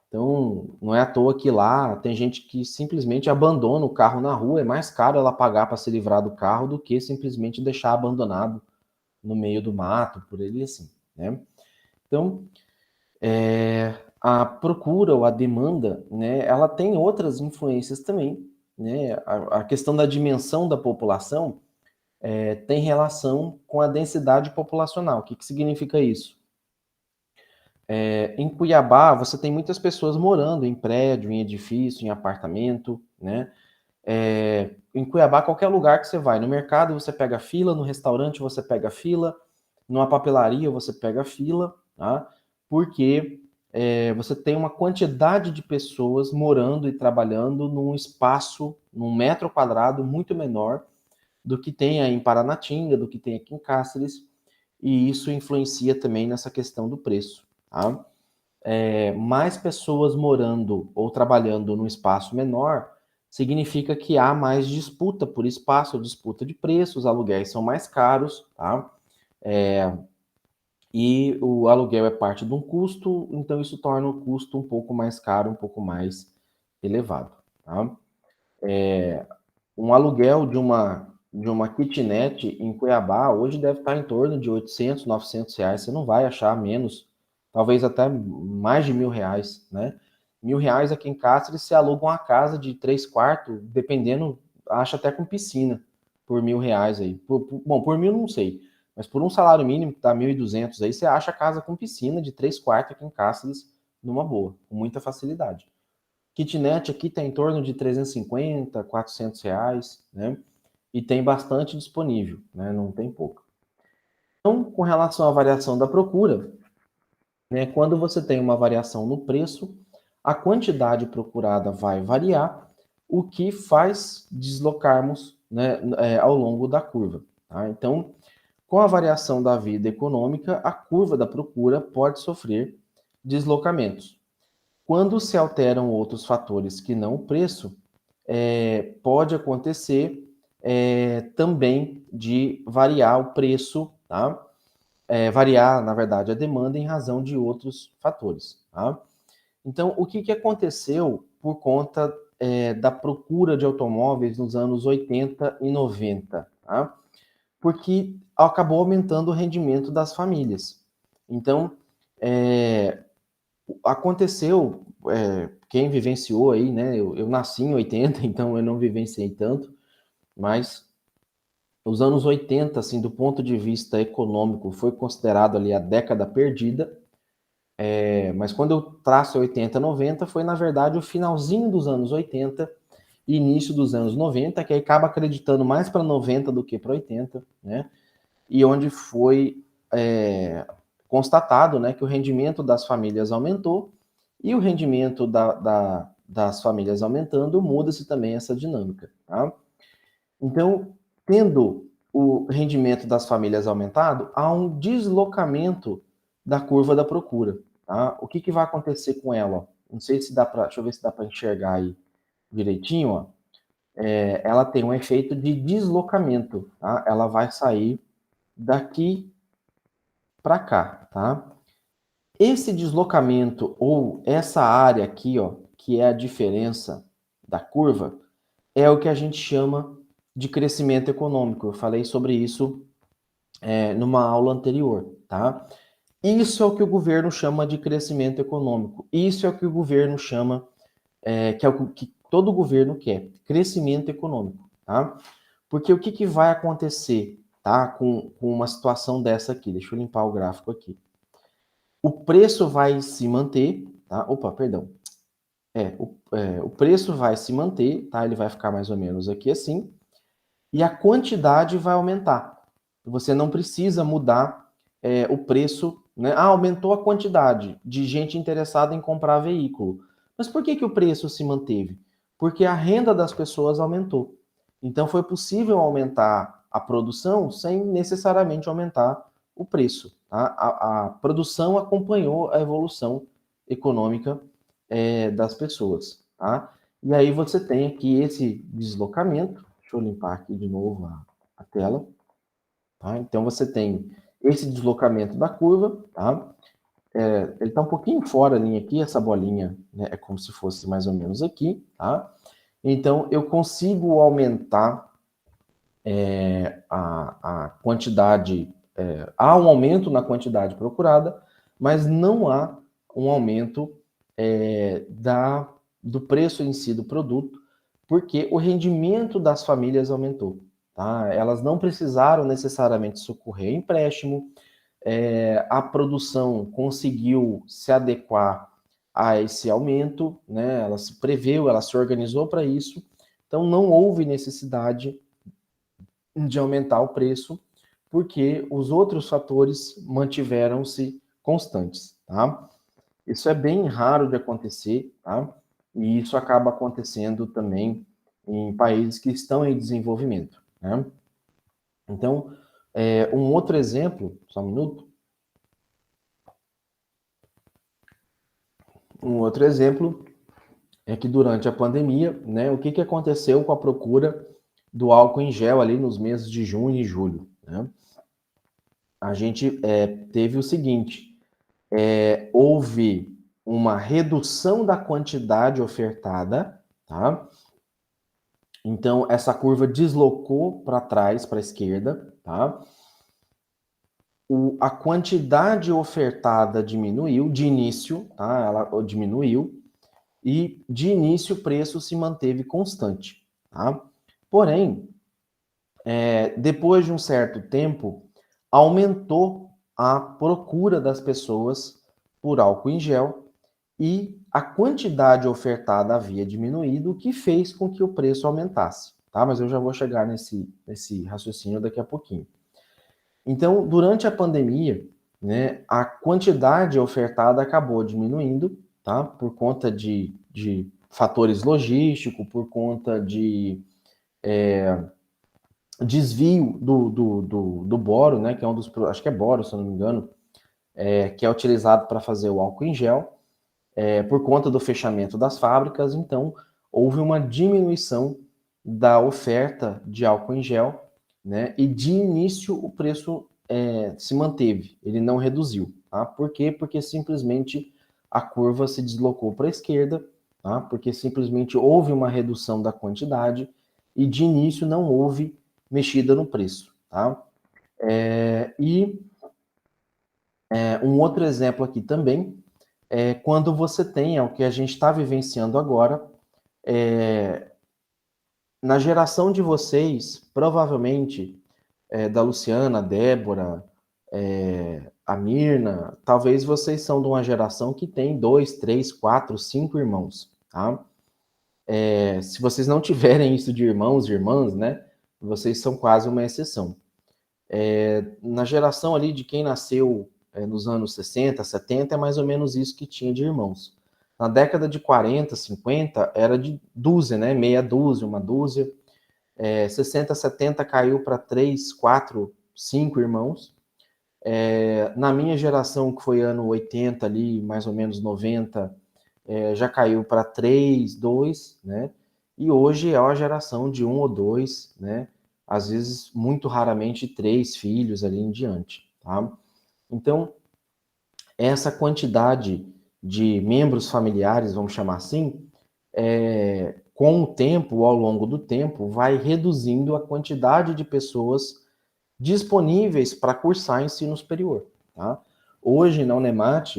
A: Então, não é à toa que lá tem gente que simplesmente abandona o carro na rua, é mais caro ela pagar para se livrar do carro do que simplesmente deixar abandonado no meio do mato, por ele assim, né? Então, a procura ou a demanda, né, ela tem outras influências também, né? A questão da dimensão da população tem relação com a densidade populacional. O que significa isso? Em Cuiabá, você tem muitas pessoas morando em prédio, em edifício, em apartamento, né? Em Cuiabá, qualquer lugar que você vai, no mercado você pega fila, no restaurante você pega fila, numa papelaria você pega fila, tá? Porque você tem uma quantidade de pessoas morando e trabalhando num espaço, num metro quadrado muito menor do que tem aí em Paranatinga, do que tem aqui em Cáceres, e isso influencia também nessa questão do preço, tá? Mais pessoas morando ou trabalhando num espaço menor, significa que há mais disputa por espaço, disputa de preços, os aluguéis são mais caros, tá? E o aluguel é parte de um custo, então isso torna o custo um pouco mais caro, um pouco mais elevado, tá? Um aluguel de uma kitnet em Cuiabá hoje deve estar em torno de 800, 900 reais. Você não vai achar menos, talvez até mais de R$ 1.000, né? R$ 1.000 aqui em Cáceres você aluga uma casa de 3 quartos, dependendo, acha até com piscina por R$ 1.000 aí. Bom, por 1.000 não sei, mas por um salário mínimo que dá 1.200 aí, você acha casa com piscina de 3 quartos aqui em Cáceres numa boa, com muita facilidade. Kitnet aqui está em torno de 350, R$ 400, né? E tem bastante disponível, né? Não tem pouco. Então, com relação à variação da procura, né? Quando você tem uma variação no preço, a quantidade procurada vai variar, o que faz deslocarmos, né, ao longo da curva, tá? Então, com a variação da vida econômica, a curva da procura pode sofrer deslocamentos. Quando se alteram outros fatores que não o preço, pode acontecer também de variar o preço, tá? Variar, na verdade, a demanda em razão de outros fatores, tá? Então, o que aconteceu por conta da procura de automóveis nos anos 80 e 90, tá? Porque acabou aumentando o rendimento das famílias. Então, aconteceu, quem vivenciou aí, né? Eu nasci em 80, então eu não vivenciei tanto, mas os anos 80, assim, do ponto de vista econômico, foi considerado ali a década perdida. Mas quando eu traço 80, 90, foi na verdade o finalzinho dos anos 80, início dos anos 90, que aí acaba acreditando mais para 90 do que para 80, né? E onde foi constatado, né, que o rendimento das famílias aumentou, e o rendimento das famílias aumentando, muda-se também essa dinâmica, tá? Então, tendo o rendimento das famílias aumentado, há um deslocamento da curva da procura, tá? O que vai acontecer com ela? Não sei se dá para, deixa eu ver se dá para enxergar aí direitinho, ó. Ela tem um efeito de deslocamento, tá? Ela vai sair daqui para cá, tá? Esse deslocamento ou essa área aqui, ó, que é a diferença da curva, é o que a gente chama de crescimento econômico. Eu falei sobre isso numa aula anterior, tá? Isso é o que o governo chama de crescimento econômico. Isso é o que o governo chama, que é o que todo governo quer, crescimento econômico, tá? Porque o que vai acontecer, tá? Com uma situação dessa aqui. Deixa eu limpar o gráfico aqui. O preço vai se manter, tá? Opa, perdão. O preço vai se manter, tá? Ele vai ficar mais ou menos aqui assim. E a quantidade vai aumentar. Você não precisa mudar o preço, né? Ah, aumentou a quantidade de gente interessada em comprar veículo. Mas por que o preço se manteve? Porque a renda das pessoas aumentou. Então foi possível aumentar a produção sem necessariamente aumentar o preço. Tá? A produção acompanhou a evolução econômica das pessoas. Tá? E aí você tem aqui esse deslocamento. Deixa eu limpar aqui de novo a tela. Tá? Então você tem esse deslocamento da curva. Tá? Ele está um pouquinho fora a linha aqui, essa bolinha, né, é como se fosse mais ou menos aqui. Tá? Então eu consigo aumentar a quantidade, há um aumento na quantidade procurada, mas não há um aumento do preço em si do produto, porque o rendimento das famílias aumentou. Tá? Elas não precisaram necessariamente socorrer empréstimo, a produção conseguiu se adequar a esse aumento, né? Ela se preveu, ela se organizou para isso, então não houve necessidade de aumentar o preço, porque os outros fatores mantiveram-se constantes, tá? Isso é bem raro de acontecer, tá? E isso acaba acontecendo também em países que estão em desenvolvimento, né? Então, um outro exemplo, só um minuto. Um outro exemplo é que durante a pandemia, né, o que aconteceu com a procura do álcool em gel ali nos meses de junho e julho, né? A gente teve o seguinte, houve uma redução da quantidade ofertada, tá? Então, essa curva deslocou para trás, para a esquerda, tá? A quantidade ofertada diminuiu de início, tá? Ela diminuiu, e de início o preço se manteve constante, tá? Porém, depois de um certo tempo, aumentou a procura das pessoas por álcool em gel e a quantidade ofertada havia diminuído, o que fez com que o preço aumentasse, tá? Mas eu já vou chegar nesse raciocínio daqui a pouquinho. Então, durante a pandemia, né, a quantidade ofertada acabou diminuindo, tá? Por conta de fatores logísticos, por conta de desvio do boro, né, que é um dos, acho que é boro, se eu não me engano, que é utilizado para fazer o álcool em gel, por conta do fechamento das fábricas. Então houve uma diminuição da oferta de álcool em gel, né, e de início o preço se manteve, ele não reduziu, tá? Por quê? Porque simplesmente a curva se deslocou para a esquerda, tá? Porque simplesmente houve uma redução da quantidade e de início não houve mexida no preço, tá? Um outro exemplo aqui também é quando você tem, o que a gente está vivenciando agora, na geração de vocês, provavelmente, da Luciana, Débora, a Mirna, talvez vocês são de uma geração que tem 2, 3, 4, 5 irmãos, tá? Se vocês não tiverem isso de irmãos e irmãs, né, vocês são quase uma exceção. Na geração ali de quem nasceu nos anos 60, 70, é mais ou menos isso que tinha de irmãos. Na década de 40, 50, era de dúzia, né? Meia dúzia, uma dúzia. 60, 70 caiu para 3, 4, 5 irmãos. Na minha geração, que foi ano 80 ali, mais ou menos 90, já caiu para 3, 2, né? E hoje é uma geração de 1 ou 2, né? Às vezes, muito raramente, 3 filhos ali em diante, tá? Então, essa quantidade de membros familiares, vamos chamar assim, com o tempo, ao longo do tempo, vai reduzindo a quantidade de pessoas disponíveis para cursar ensino superior. Tá? Hoje, na Unemat,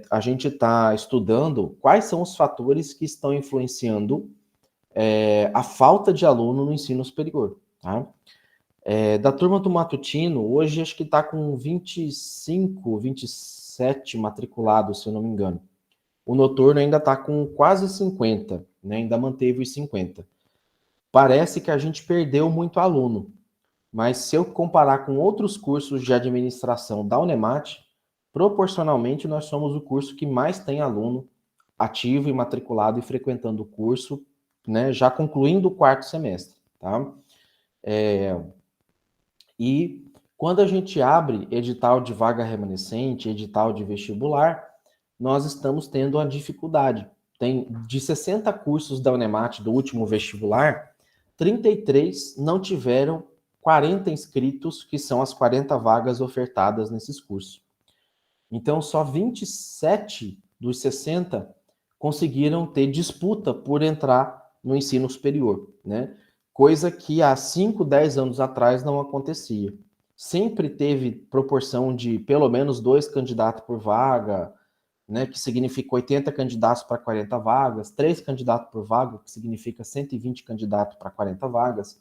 A: a gente está estudando quais são os fatores que estão influenciando a falta de aluno no ensino superior. Tá? Da turma do matutino, hoje acho que está com 25, 27 matriculados, se eu não me engano. O noturno ainda está com quase 50, né? Ainda manteve os 50. Parece que a gente perdeu muito aluno, mas se eu comparar com outros cursos de administração da Unemat, proporcionalmente nós somos o curso que mais tem aluno ativo e matriculado e frequentando o curso, né, já concluindo o 4º semestre, tá? E quando a gente abre edital de vaga remanescente, edital de vestibular, nós estamos tendo uma dificuldade. Tem de 60 cursos da Unemat do último vestibular, 33 não tiveram 40 inscritos, que são as 40 vagas ofertadas nesses cursos. Então, só 27 dos 60 conseguiram ter disputa por entrar no ensino superior, né? Coisa que há 5, 10 anos atrás não acontecia. Sempre teve proporção de pelo menos 2 candidatos por vaga, né, que significa 80 candidatos para 40 vagas, 3 candidatos por vaga, que significa 120 candidatos para 40 vagas.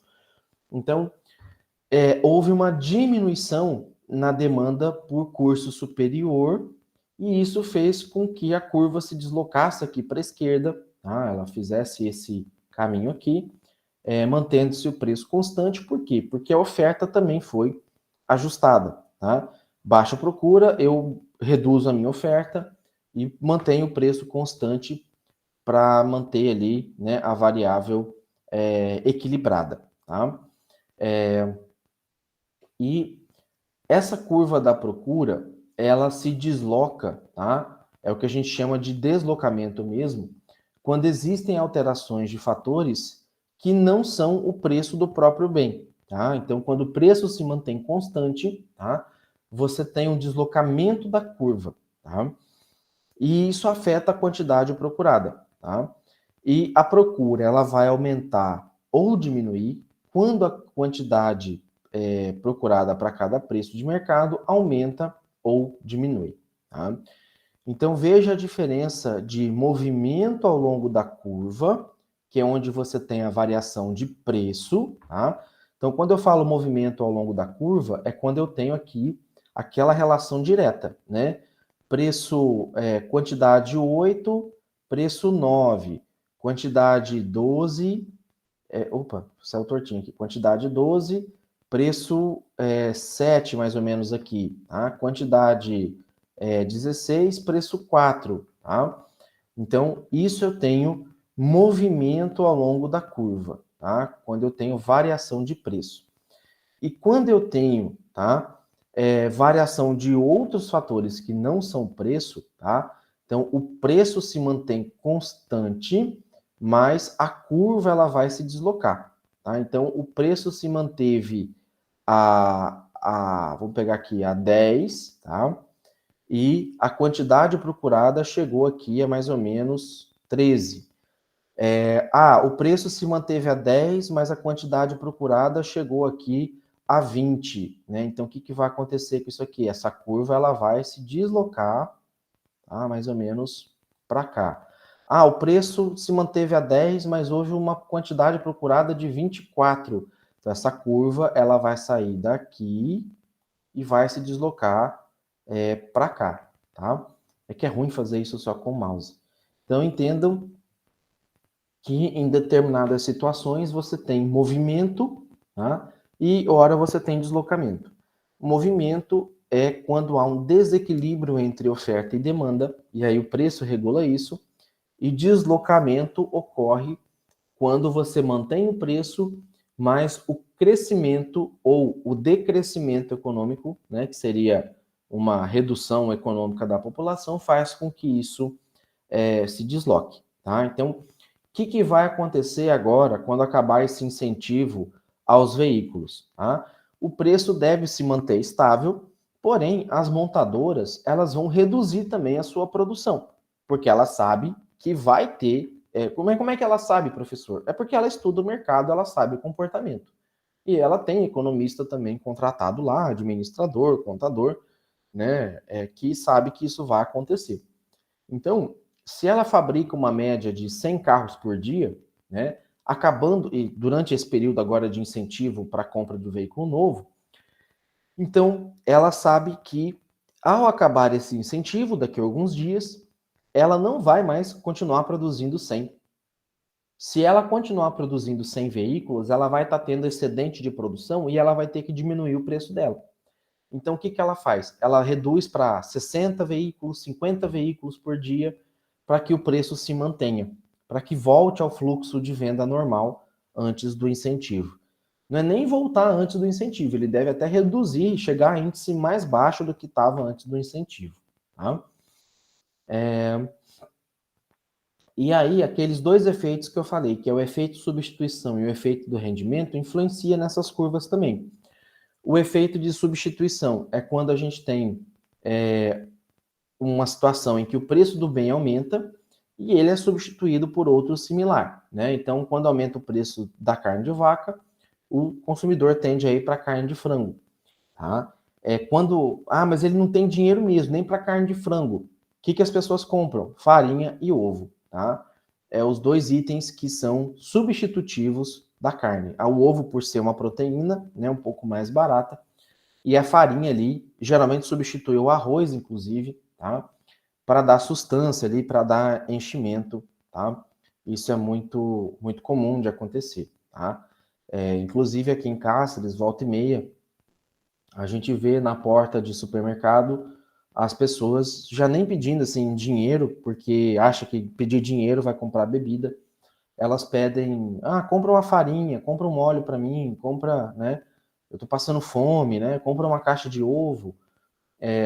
A: Então, houve uma diminuição na demanda por curso superior, e isso fez com que a curva se deslocasse aqui para a esquerda, tá? Ela fizesse esse caminho aqui, mantendo-se o preço constante. Por quê? Porque a oferta também foi ajustada. Tá? Baixa procura, eu reduzo a minha oferta e mantenho o preço constante para manter ali, né, a variável equilibrada. Tá? E essa curva da procura, ela se desloca, tá? É o que a gente chama de deslocamento mesmo, quando existem alterações de fatores que não são o preço do próprio bem, tá? Então, quando o preço se mantém constante, tá? Você tem um deslocamento da curva, tá? E isso afeta a quantidade procurada, tá? E a procura, ela vai aumentar ou diminuir quando a quantidade procurada para cada preço de mercado aumenta ou diminui, tá? Então, veja a diferença de movimento ao longo da curva, que é onde você tem a variação de preço, tá? Então, quando eu falo movimento ao longo da curva, é quando eu tenho aqui aquela relação direta, né? Preço, quantidade 8, preço 9, quantidade 12, opa, saiu tortinho aqui, quantidade 12, preço 7, mais ou menos aqui, tá? Quantidade 16, preço 4, tá? Então, isso eu tenho movimento ao longo da curva, tá? Quando eu tenho variação de preço. E quando eu tenho, tá? Variação de outros fatores que não são preço, tá? Então, o preço se mantém constante, mas a curva ela vai se deslocar, tá? Então, o preço se manteve vou pegar aqui, a 10, tá? E a quantidade procurada chegou aqui a mais ou menos 13. O preço se manteve a 10, mas a quantidade procurada chegou aqui a 20, né? Então, o que vai acontecer com isso aqui? Essa curva ela vai se deslocar, tá? Mais ou menos para cá. O preço se manteve a 10, mas houve uma quantidade procurada de 24. Então, essa curva ela vai sair daqui e vai se deslocar para cá, tá? É que é ruim fazer isso só com o mouse. Então, entendam que em determinadas situações você tem movimento, tá? E ora você tem deslocamento. Movimento é quando há um desequilíbrio entre oferta e demanda, e aí o preço regula isso, e deslocamento ocorre quando você mantém o preço, mas o crescimento ou o decrescimento econômico, né, que seria uma redução econômica da população, faz com que isso se desloque. Tá? Então, o que vai acontecer agora quando acabar esse incentivo aos veículos? Tá? O preço deve se manter estável, porém, as montadoras elas vão reduzir também a sua produção, porque ela sabe que vai ter. Como é que ela sabe, professor? É porque ela estuda o mercado, ela sabe o comportamento. E ela tem economista também contratado lá, administrador, contador, né, que sabe que isso vai acontecer. Então, se ela fabrica uma média de 100 carros por dia, né, acabando, e durante esse período agora de incentivo para a compra do veículo novo, então ela sabe que ao acabar esse incentivo, daqui a alguns dias, ela não vai mais continuar produzindo 100. Se ela continuar produzindo 100 veículos, ela vai estar tendo excedente de produção e ela vai ter que diminuir o preço dela. Então, o que ela faz? Ela reduz para 60 veículos, 50 veículos por dia, para que o preço se mantenha, para que volte ao fluxo de venda normal antes do incentivo. Não é nem voltar antes do incentivo, ele deve até reduzir, chegar a índice mais baixo do que estava antes do incentivo. Tá? E aí, aqueles dois efeitos que eu falei, que é o efeito substituição e o efeito do rendimento, influencia nessas curvas também. O efeito de substituição é quando a gente tem uma situação em que o preço do bem aumenta e ele é substituído por outro similar, né? Então, quando aumenta o preço da carne de vaca, o consumidor tende a ir para a carne de frango, tá? Mas ele não tem dinheiro mesmo, nem para carne de frango. O que as pessoas compram? Farinha e ovo, tá? Os dois itens que são substitutivos da carne. O ovo por ser uma proteína, né, um pouco mais barata, e a farinha ali geralmente substitui o arroz, inclusive, tá? Para dar sustância ali, para dar enchimento, tá? Isso é muito, muito comum de acontecer, tá? Inclusive aqui em Cáceres, volta e meia, a gente vê na porta de supermercado as pessoas já nem pedindo assim dinheiro, porque acha que pedir dinheiro vai comprar bebida. Elas pedem, compra uma farinha, compra um óleo para mim, compra, né? Eu tô passando fome, né? Compra uma caixa de ovo,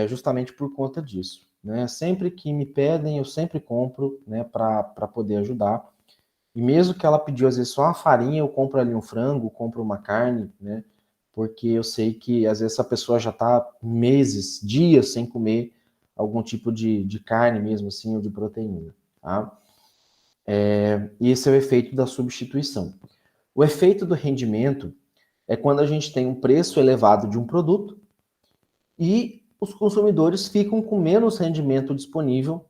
A: justamente por conta disso, né? Sempre que me pedem, eu sempre compro, né? Para poder ajudar. E mesmo que ela pediu às vezes só uma farinha, eu compro ali um frango, compro uma carne, né? Porque eu sei que às vezes essa pessoa já está meses, dias sem comer algum tipo de carne mesmo assim, ou de proteína, tá? E esse é o efeito da substituição. O efeito do rendimento é quando a gente tem um preço elevado de um produto e os consumidores ficam com menos rendimento disponível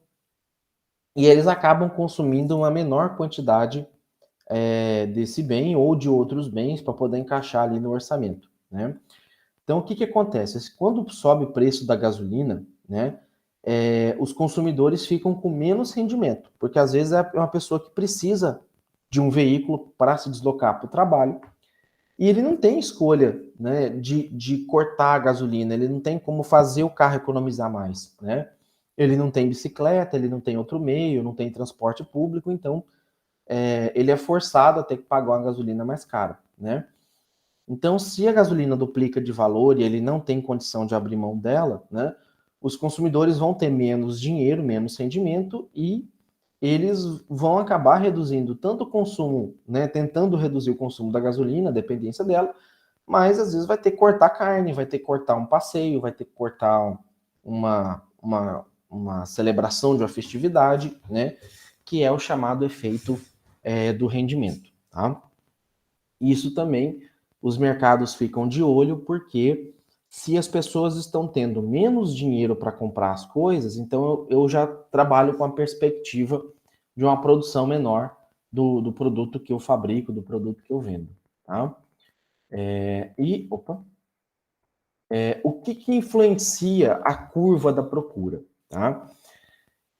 A: e eles acabam consumindo uma menor quantidade desse bem ou de outros bens para poder encaixar ali no orçamento, né? Então, o que acontece? Quando sobe o preço da gasolina, né, os consumidores ficam com menos rendimento, porque às vezes é uma pessoa que precisa de um veículo para se deslocar para o trabalho e ele não tem escolha, né, de cortar a gasolina, ele não tem como fazer o carro economizar mais, né? Ele não tem bicicleta, ele não tem outro meio, não tem transporte público, então ele é forçado a ter que pagar uma gasolina mais cara, né? Então, se a gasolina duplica de valor e ele não tem condição de abrir mão dela, né, os consumidores vão ter menos dinheiro, menos rendimento e eles vão acabar reduzindo tanto o consumo, né, tentando reduzir o consumo da gasolina, a dependência dela, mas às vezes vai ter que cortar carne, vai ter que cortar um passeio, vai ter que cortar uma celebração de uma festividade, né, que é o chamado efeito do rendimento. Tá? Isso também os mercados ficam de olho, porque se as pessoas estão tendo menos dinheiro para comprar as coisas, então eu já trabalho com a perspectiva de uma produção menor do produto que eu fabrico, do produto que eu vendo. Tá? O que influencia a curva da procura? Tá?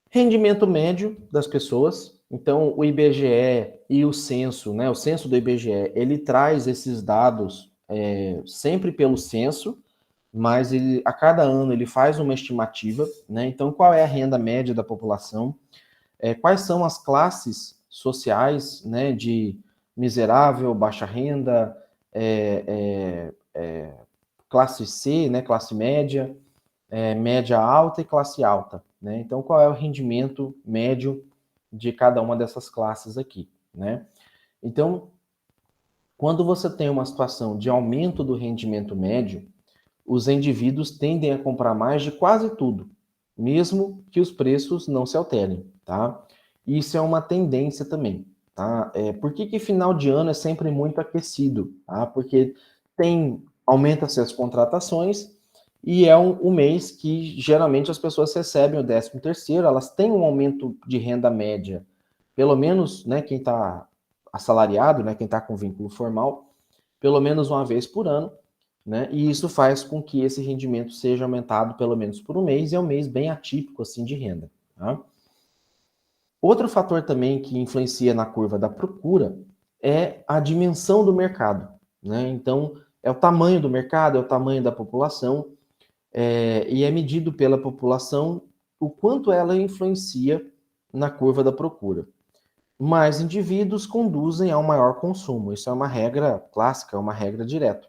A: Rendimento médio das pessoas, Então, o IBGE e o censo, né, o censo do IBGE, ele traz esses dados sempre pelo censo, mas a cada ano ele faz uma estimativa, né? Então, qual é a renda média da população? Quais são as classes sociais, né, de miserável, baixa renda, classe C, né, classe média, média alta e classe alta, né? Então, qual é o rendimento médio de cada uma dessas classes aqui, né? Então, quando você tem uma situação de aumento do rendimento médio, os indivíduos tendem a comprar mais de quase tudo, mesmo que os preços não se alterem, tá? Isso é uma tendência também, tá? Por que final de ano é sempre muito aquecido, tá? Porque aumenta-se as contratações e é um mês que geralmente as pessoas recebem o 13º, elas têm um aumento de renda média, pelo menos, né, quem está assalariado, né, quem está com vínculo formal, pelo menos uma vez por ano, né? E isso faz com que esse rendimento seja aumentado pelo menos por um mês, e é um mês bem atípico assim de renda, tá? Outro fator também que influencia na curva da procura é a dimensão do mercado, né? Então, é o tamanho do mercado, é o tamanho da população, e é medido pela população o quanto ela influencia na curva da procura. Mais indivíduos conduzem ao maior consumo. Isso é uma regra clássica, uma regra direta.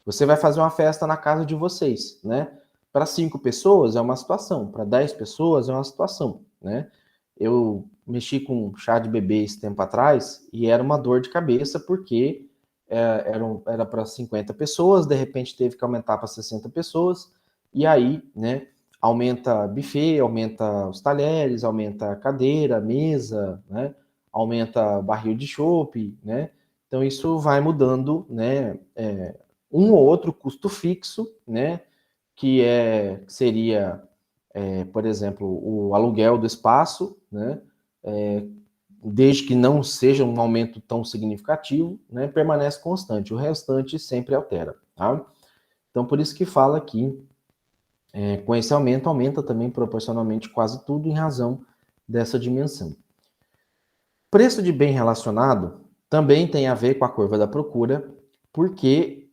A: Você vai fazer uma festa na casa de vocês, né? Para 5 pessoas é uma situação, para 10 pessoas é uma situação, né? Eu mexi com chá de bebê esse tempo atrás e era uma dor de cabeça porque era para 50 pessoas, de repente teve que aumentar para 60 pessoas, e aí, né, aumenta buffet, aumenta os talheres, aumenta a cadeira, a mesa, né, aumenta barril de chopp, né, então isso vai mudando, né, um ou outro custo fixo, né, que seria, por exemplo, o aluguel do espaço, né, desde que não seja um aumento tão significativo, né, permanece constante. O restante sempre altera, tá? Então, por isso que fala que com esse aumento, aumenta também proporcionalmente quase tudo em razão dessa dimensão. Preço de bem relacionado também tem a ver com a curva da procura, porque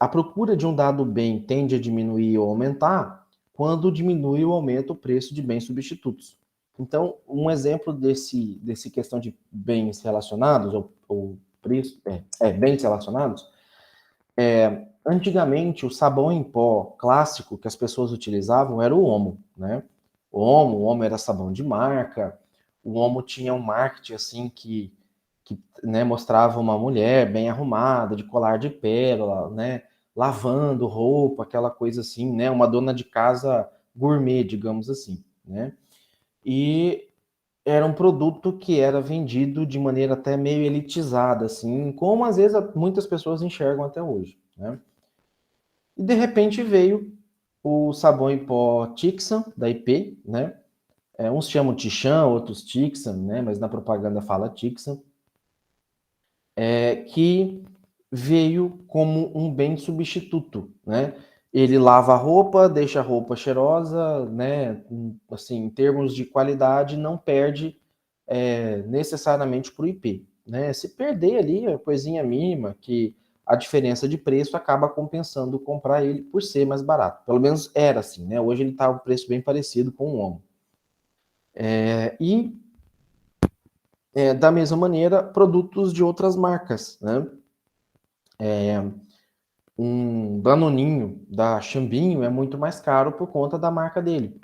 A: a procura de um dado bem tende a diminuir ou aumentar quando diminui ou aumenta o preço de bens substitutos. Então, um exemplo desse questão de bens relacionados, ou preço, bens relacionados, antigamente o sabão em pó clássico que as pessoas utilizavam era o Omo, né? O Omo era sabão de marca, o Omo tinha um marketing assim que né, mostrava uma mulher bem arrumada, de colar de pérola, né, lavando roupa, aquela coisa assim, né, uma dona de casa gourmet, digamos assim, né, e era um produto que era vendido de maneira até meio elitizada, assim, como às vezes muitas pessoas enxergam até hoje, né. E de repente veio o sabão em pó Tixan, da IP, né, uns chamam Tixan, outros Tixan, né, mas na propaganda fala Tixan, que veio como um bem substituto, né? Ele lava a roupa, deixa a roupa cheirosa, né? Assim, em termos de qualidade, não perde necessariamente para o IP, né? Se perder ali a coisinha mínima, que a diferença de preço acaba compensando comprar ele por ser mais barato. Pelo menos era assim, né? Hoje ele está um preço bem parecido com o Omo. Da mesma maneira, produtos de outras marcas, né? Um danoninho da Xambinho é muito mais caro por conta da marca dele.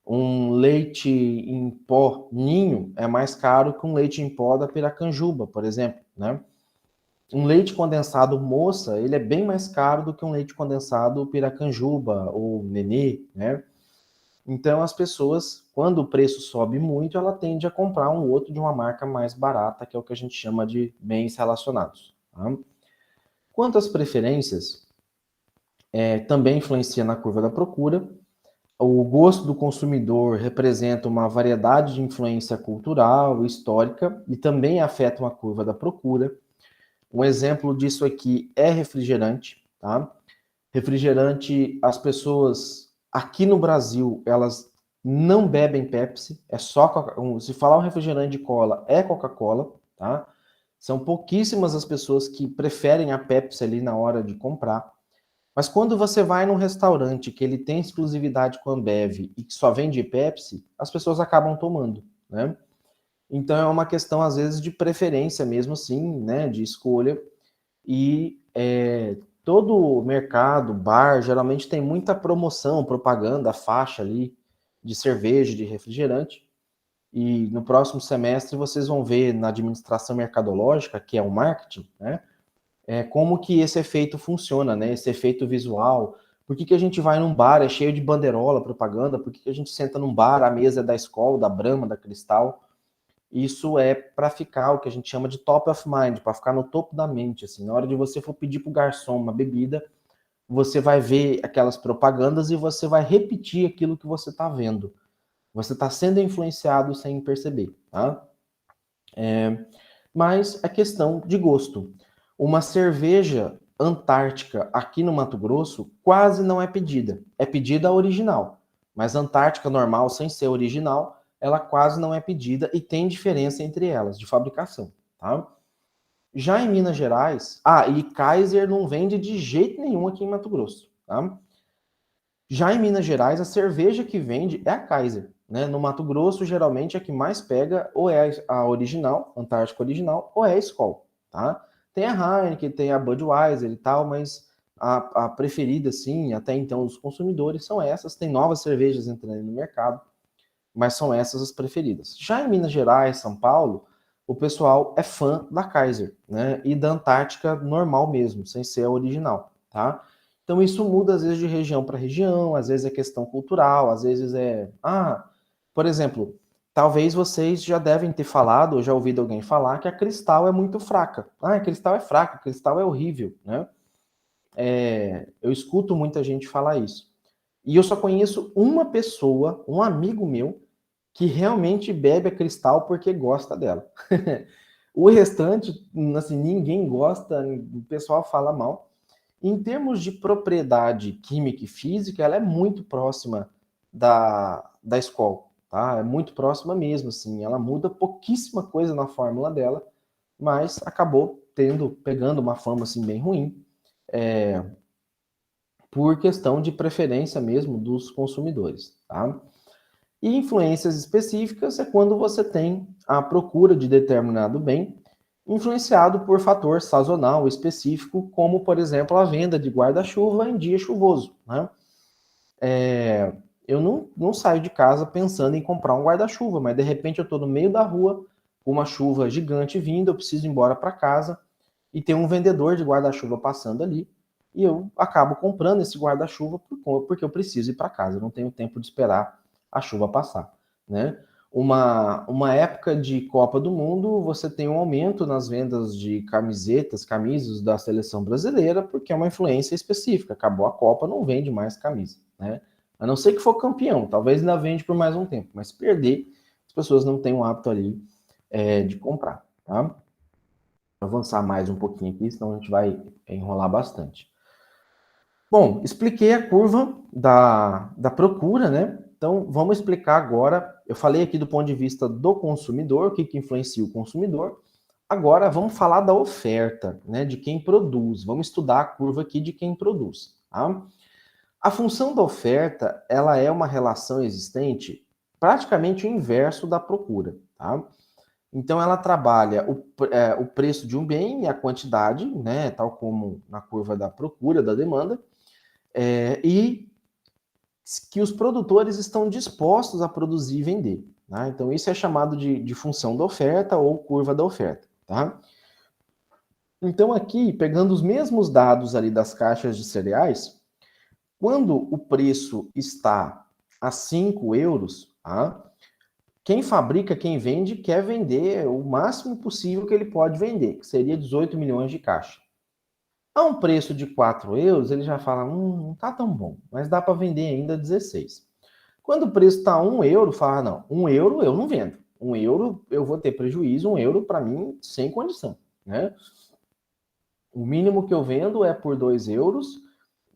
A: Um leite em pó Ninho é mais caro que um leite em pó da Piracanjuba, por exemplo, né? Um leite condensado Moça, ele é bem mais caro do que um leite condensado Piracanjuba ou Nenê, né? Então as pessoas, quando o preço sobe muito, ela tende a comprar um outro de uma marca mais barata, que é o que a gente chama de bens relacionados. Tá? Quanto às preferências, também influencia na curva da procura. O gosto do consumidor representa uma variedade de influência cultural, histórica, e também afeta uma curva da procura. Um exemplo disso aqui é refrigerante, tá? Refrigerante, as pessoas aqui no Brasil, elas não bebem Pepsi, é só se falar um refrigerante de cola, é Coca-Cola, tá? São pouquíssimas as pessoas que preferem a Pepsi ali na hora de comprar. Mas quando você vai num restaurante que ele tem exclusividade com a Ambev e que só vende Pepsi, as pessoas acabam tomando, né? Então é uma questão, às vezes, de preferência mesmo, assim, né? De escolha. E todo o mercado, bar, geralmente tem muita promoção, propaganda, faixa ali de cerveja, de refrigerante. E no próximo semestre vocês vão ver na administração mercadológica, que é o marketing, né? Como que esse efeito funciona, né? Esse efeito visual. Por que a gente vai num bar, é cheio de banderola, propaganda? Por que a gente senta num bar, a mesa é da Skol, da Brahma, da Cristal? Isso é para ficar o que a gente chama de top of mind, para ficar no topo da mente. Assim, na hora de você for pedir para o garçom uma bebida, você vai ver aquelas propagandas e você vai repetir aquilo que você está vendo. Você está sendo influenciado sem perceber, tá? Mas é questão de gosto. Uma cerveja Antártica aqui no Mato Grosso quase não é pedida. É pedida a original. Mas Antártica normal, sem ser original, ela quase não é pedida e tem diferença entre elas de fabricação, tá? Já em Minas Gerais, e Kaiser não vende de jeito nenhum aqui em Mato Grosso, tá? Já em Minas Gerais, a cerveja que vende é a Kaiser, né? No Mato Grosso, geralmente, a que mais pega ou é a original, Antártica original, ou é a Skol, tá? Tem a Heineken, tem a Budweiser e tal, mas a preferida, sim, até então, dos consumidores são essas. Tem novas cervejas entrando no mercado, mas são essas as preferidas. Já em Minas Gerais, São Paulo, o pessoal é fã da Kaiser, né? E da Antártica normal mesmo, sem ser a original, tá? Então isso muda às vezes de região para região, às vezes é questão cultural, às vezes por exemplo, talvez vocês já devem ter falado ou já ouvido alguém falar que a Cristal é muito fraca. A Cristal é fraca, a Cristal é horrível, né? Eu escuto muita gente falar isso. E eu só conheço uma pessoa, um amigo meu, que realmente bebe a Cristal porque gosta dela. O restante, assim, ninguém gosta, o pessoal fala mal. Em termos de propriedade química e física, ela é muito próxima da Skol, tá? É muito próxima mesmo, assim. Ela muda pouquíssima coisa na fórmula dela, mas acabou pegando uma fama assim bem ruim, por questão de preferência mesmo dos consumidores, tá? E influências específicas é quando você tem a procura de determinado bem influenciado por fator sazonal específico, como, por exemplo, a venda de guarda-chuva em dia chuvoso, né? Eu não saio de casa pensando em comprar um guarda-chuva, mas de repente eu estou no meio da rua, com uma chuva gigante vindo, eu preciso ir embora para casa, e tem um vendedor de guarda-chuva passando ali, e eu acabo comprando esse guarda-chuva porque eu preciso ir para casa, eu não tenho tempo de esperar a chuva passar, né? Uma época de Copa do Mundo, você tem um aumento nas vendas de camisas da seleção brasileira, porque é uma influência específica. Acabou a Copa, não vende mais camisa, né? A não ser que for campeão, talvez ainda vende por mais um tempo, mas se perder, as pessoas não têm o hábito ali de comprar, tá? Vou avançar mais um pouquinho aqui, senão a gente vai enrolar bastante. Bom, expliquei a curva da procura, né? Então, vamos explicar agora. Eu falei aqui do ponto de vista do consumidor, o que influencia o consumidor. Agora, vamos falar da oferta, né? De quem produz. Vamos estudar a curva aqui de quem produz, tá? A função da oferta, ela é uma relação existente praticamente o inverso da procura, tá? Então, ela trabalha o preço de um bem e a quantidade, né? Tal como na curva da procura, da demanda, e que os produtores estão dispostos a produzir e vender. Tá? Então, isso é chamado de função da oferta ou curva da oferta. Tá? Então, aqui, pegando os mesmos dados ali das caixas de cereais, quando o preço está a 5 euros, tá? Quem fabrica, quem vende, quer vender o máximo possível que ele pode vender, que seria 18 milhões de caixa. A um preço de 4 euros, ele já fala, não tá tão bom, mas dá para vender ainda 16. Quando o preço está 1 euro, fala, não, 1 euro eu não vendo. 1 euro eu vou ter prejuízo, 1 euro para mim sem condição, né? O mínimo que eu vendo é por 2 euros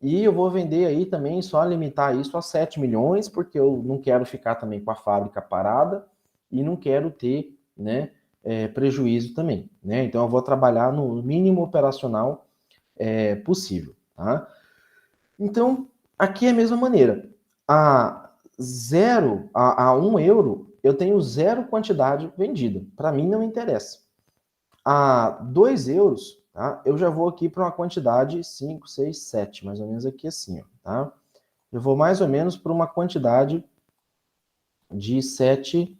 A: E eu vou vender aí também, só limitar isso a 7 milhões, porque eu não quero ficar também com a fábrica parada e não quero ter, né, prejuízo também, né? Então eu vou trabalhar no mínimo operacional possível, tá? Então, aqui é a mesma maneira. A 1 euro, eu tenho zero quantidade vendida. Para mim não interessa. A 2 euros, tá? Eu já vou aqui para uma quantidade 5, 6, 7, mais ou menos aqui assim, ó, tá? Eu vou mais ou menos para uma quantidade de 7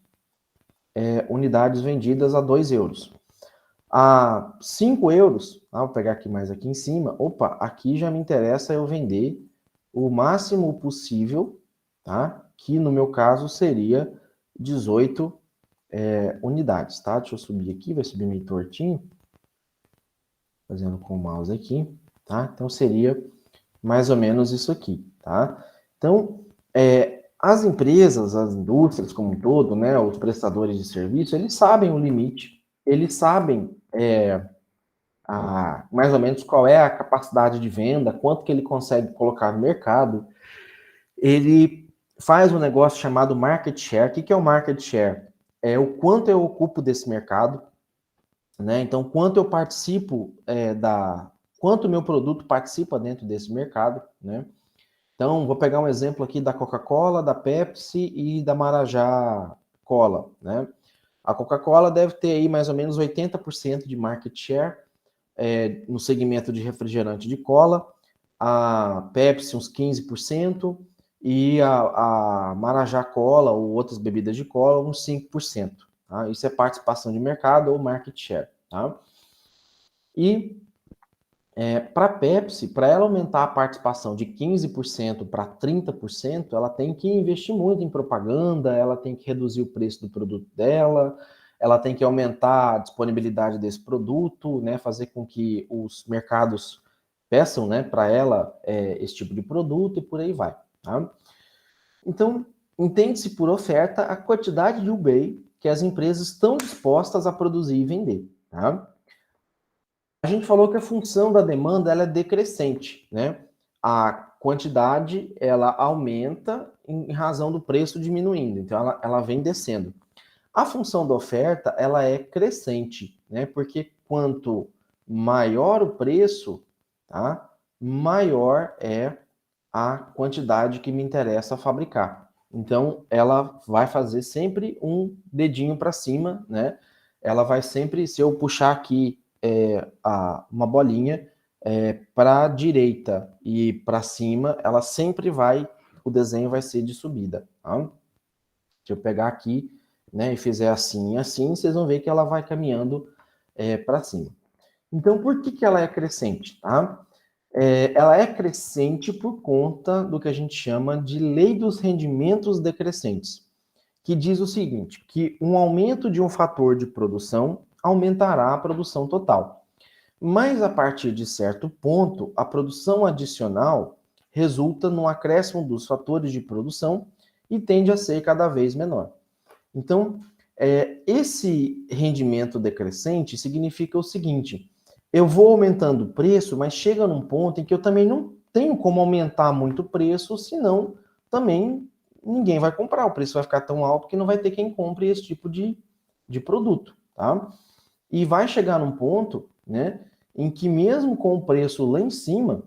A: unidades vendidas a 2 euros. A 5 euros, tá? Vou pegar aqui mais aqui em cima. Opa, aqui já me interessa eu vender o máximo possível, tá? Que no meu caso seria 18 unidades, tá? Deixa eu subir aqui, vai subir meio tortinho. Fazendo com o mouse aqui, tá? Então seria mais ou menos isso aqui, tá? Então, as empresas, as indústrias como um todo, né, os prestadores de serviço, eles sabem o limite, eles sabem mais ou menos qual é a capacidade de venda, quanto que ele consegue colocar no mercado. Ele faz um negócio chamado market share. O que é o market share? É o quanto eu ocupo desse mercado, né? Então, quanto eu participo quanto o meu produto participa dentro desse mercado, né? Então, vou pegar um exemplo aqui da Coca-Cola, da Pepsi e da Marajá Cola, né? A Coca-Cola deve ter aí mais ou menos 80% de market share no segmento de refrigerante de cola, a Pepsi uns 15% e a Marajá Cola ou outras bebidas de cola uns 5%. Tá? Isso é participação de mercado ou market share. Tá? E para a Pepsi, para ela aumentar a participação de 15% para 30%, ela tem que investir muito em propaganda, ela tem que reduzir o preço do produto dela, ela tem que aumentar a disponibilidade desse produto, né, fazer com que os mercados peçam, né, para ela esse tipo de produto e por aí vai. Tá? Então, entende-se por oferta a quantidade de whey que as empresas estão dispostas a produzir e vender. Tá? A gente falou que a função da demanda ela é decrescente, né? A quantidade ela aumenta em razão do preço diminuindo, então ela vem descendo. A função da oferta ela é crescente, né? Porque quanto maior o preço, tá? Maior é a quantidade que me interessa fabricar. Então ela vai fazer sempre um dedinho para cima, né? Ela vai sempre, se eu puxar aqui uma bolinha para a direita e para cima, ela sempre vai, o desenho vai ser de subida. Tá? Se eu pegar aqui, né, e fizer assim e assim, vocês vão ver que ela vai caminhando para cima. Então, por que ela é crescente? Tá? Ela é crescente por conta do que a gente chama de lei dos rendimentos decrescentes, que diz o seguinte, que um aumento de um fator de produção aumentará a produção total. Mas a partir de certo ponto, a produção adicional resulta no acréscimo dos fatores de produção e tende a ser cada vez menor. Então, esse rendimento decrescente significa o seguinte: eu vou aumentando o preço, mas chega num ponto em que eu também não tenho como aumentar muito o preço, senão também ninguém vai comprar, o preço vai ficar tão alto que não vai ter quem compre esse tipo de produto, tá? E vai chegar num ponto, né, em que mesmo com o preço lá em cima,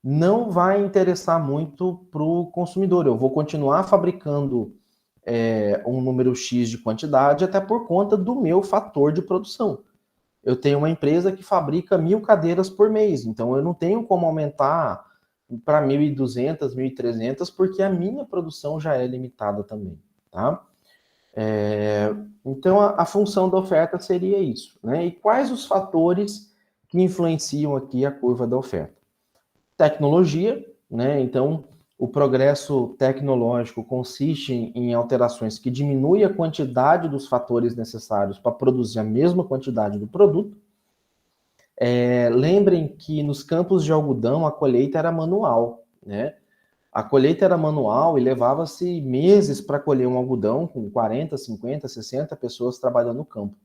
A: não vai interessar muito para o consumidor. Eu vou continuar fabricando um número X de quantidade, até por conta do meu fator de produção. Eu tenho uma empresa que fabrica 1.000 cadeiras por mês, então eu não tenho como aumentar para 1.200, 1.300, porque a minha produção já é limitada também, tá? Então, a função da oferta seria isso, né? E quais os fatores que influenciam aqui a curva da oferta? Tecnologia, né? Então, o progresso tecnológico consiste em alterações que diminuem a quantidade dos fatores necessários para produzir a mesma quantidade do produto. Lembrem que nos campos de algodão a colheita era manual, né? A colheita era manual e levava-se meses para colher um algodão com 40, 50, 60 pessoas trabalhando no campo.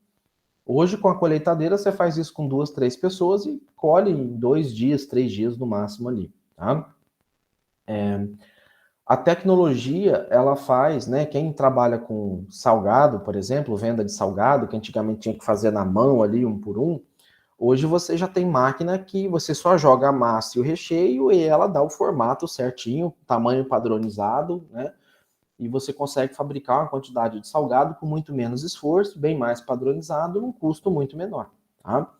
A: Hoje, com a colheitadeira, você faz isso com 2, 3 pessoas e colhe em 2 dias, 3 dias no máximo ali, tá? A tecnologia, ela faz, né? Quem trabalha com salgado, por exemplo, venda de salgado, que antigamente tinha que fazer na mão ali, um por um, hoje você já tem máquina que você só joga a massa e o recheio e ela dá o formato certinho, tamanho padronizado, né? E você consegue fabricar uma quantidade de salgado com muito menos esforço, bem mais padronizado, num custo muito menor, tá?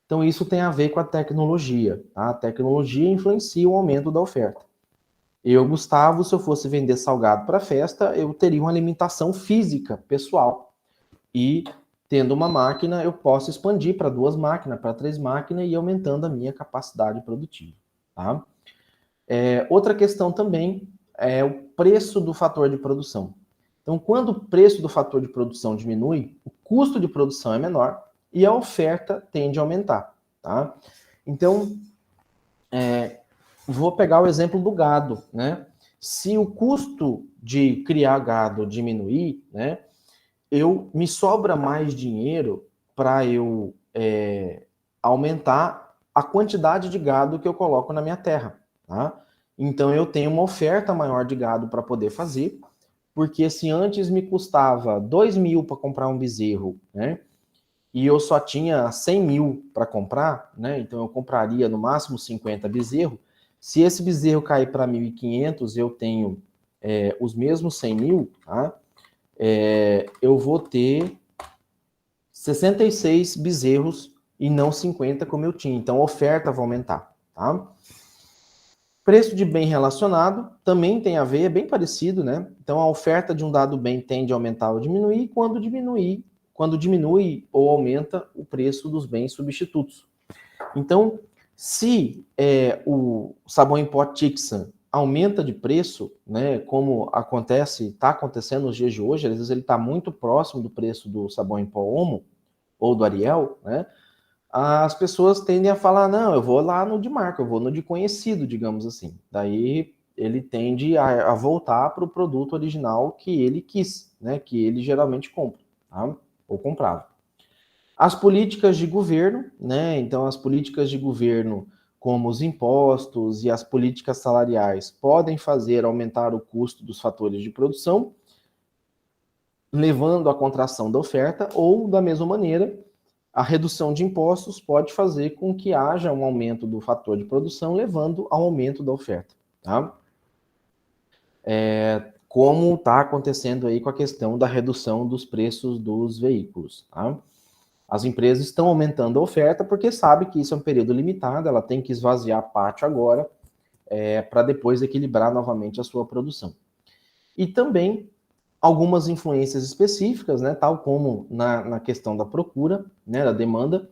A: Então isso tem a ver com a tecnologia, tá? A tecnologia influencia o aumento da oferta. Eu, Gustavo, se eu fosse vender salgado para festa, eu teria uma limitação física, pessoal. E tendo uma máquina, eu posso expandir para 2 máquinas, para 3 máquinas e aumentando a minha capacidade produtiva, tá? Outra questão também é o preço do fator de produção. Então, quando o preço do fator de produção diminui, o custo de produção é menor e a oferta tende a aumentar, tá? Então, vou pegar o exemplo do gado, né? Se o custo de criar gado diminuir, né, me sobra mais dinheiro para eu aumentar a quantidade de gado que eu coloco na minha terra, tá? Então eu tenho uma oferta maior de gado para poder fazer, porque se antes me custava 2.000 para comprar um bezerro, né? E eu só tinha 100.000 para comprar, né? Então eu compraria no máximo 50 bezerros. Se esse bezerro cair para 1.500, eu tenho os mesmos 100.000, tá? Eu vou ter 66 bezerros e não 50 como eu tinha. Então a oferta vai aumentar, tá? Preço de bem relacionado também tem a ver, é bem parecido, né? Então a oferta de um dado bem tende a aumentar ou diminuir quando diminui ou aumenta o preço dos bens substitutos. Então, se o sabão em pó Tixan aumenta de preço, né, como está acontecendo nos dias de hoje, às vezes ele está muito próximo do preço do sabão em pó Omo ou do Ariel, né? As pessoas tendem a falar, não, eu vou lá no de marca, eu vou no de conhecido, digamos assim. Daí ele tende a voltar para o produto original que ele quis, né, que ele geralmente compra, tá? Ou comprava. As políticas de governo, né, então as políticas de governo, como os impostos e as políticas salariais, podem fazer aumentar o custo dos fatores de produção, levando à contração da oferta, ou, da mesma maneira, a redução de impostos pode fazer com que haja um aumento do fator de produção, levando ao aumento da oferta, tá? Como está acontecendo aí com a questão da redução dos preços dos veículos, tá? As empresas estão aumentando a oferta porque sabe que isso é um período limitado, ela tem que esvaziar a pátio agora para depois equilibrar novamente a sua produção. E também algumas influências específicas, né, tal como na questão da procura, né, da demanda.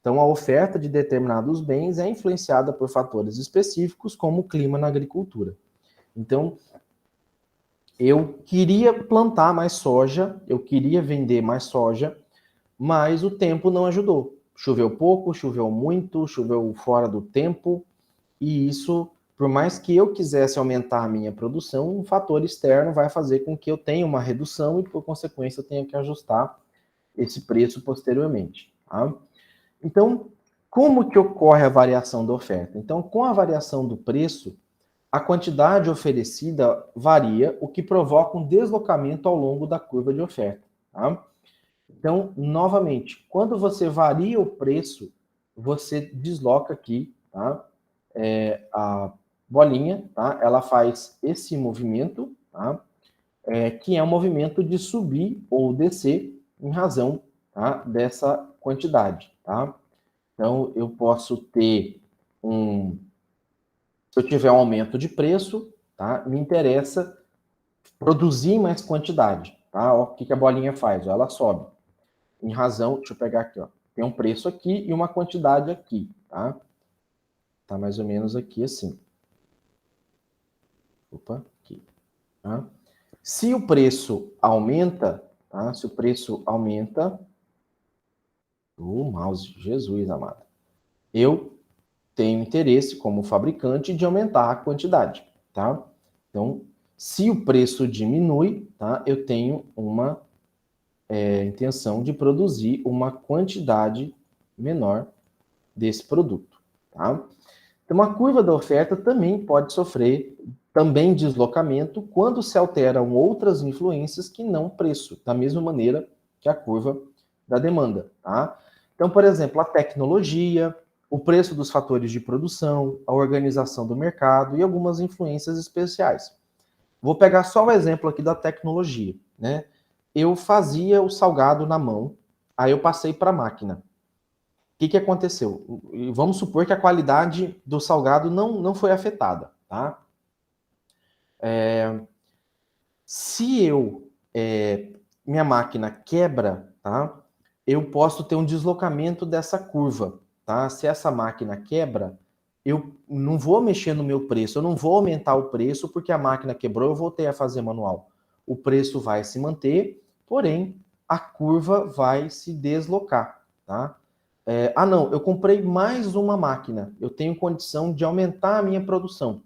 A: Então, a oferta de determinados bens é influenciada por fatores específicos, como o clima na agricultura. Então, eu queria plantar mais soja, eu queria vender mais soja, mas o tempo não ajudou. Choveu pouco, choveu muito, choveu fora do tempo, e isso, por mais que eu quisesse aumentar a minha produção, um fator externo vai fazer com que eu tenha uma redução e, por consequência, eu tenha que ajustar esse preço posteriormente. Tá? Então, como que ocorre a variação da oferta? Então, com a variação do preço, a quantidade oferecida varia, o que provoca um deslocamento ao longo da curva de oferta. Tá? Então, novamente, quando você varia o preço, você desloca aqui, tá? A bolinha, tá? Ela faz esse movimento, tá? Que é um movimento de subir ou descer em razão, tá? Dessa quantidade, tá? Então, eu posso ter se eu tiver um aumento de preço, tá? Me interessa produzir mais quantidade, tá? Ó, o que a bolinha faz? Ela sobe. Em razão, deixa eu pegar aqui, ó. Tem um preço aqui e uma quantidade aqui, tá? Tá mais ou menos aqui assim. Opa, aqui. Tá? Se o preço aumenta, tá? Se o preço aumenta, o mouse, Jesus amado. Eu tenho interesse como fabricante de aumentar a quantidade, tá? Então, se o preço diminui, tá? Eu tenho uma intenção de produzir uma quantidade menor desse produto, tá? Então, a curva da oferta também pode sofrer deslocamento quando se alteram outras influências que não o preço, da mesma maneira que a curva da demanda, tá? Então, por exemplo, a tecnologia, o preço dos fatores de produção, a organização do mercado e algumas influências especiais. Vou pegar só o exemplo aqui da tecnologia, né? Eu fazia o salgado na mão, aí eu passei para a máquina. O que aconteceu? Vamos supor que a qualidade do salgado não foi afetada, tá? Se minha máquina quebra, tá? Eu posso ter um deslocamento dessa curva, tá? Se essa máquina quebra, eu não vou mexer no meu preço, eu não vou aumentar o preço porque a máquina quebrou, eu voltei a fazer manual. O preço vai se manter, porém a curva vai se deslocar, tá? Não, eu comprei mais uma máquina, eu tenho condição de aumentar a minha produção.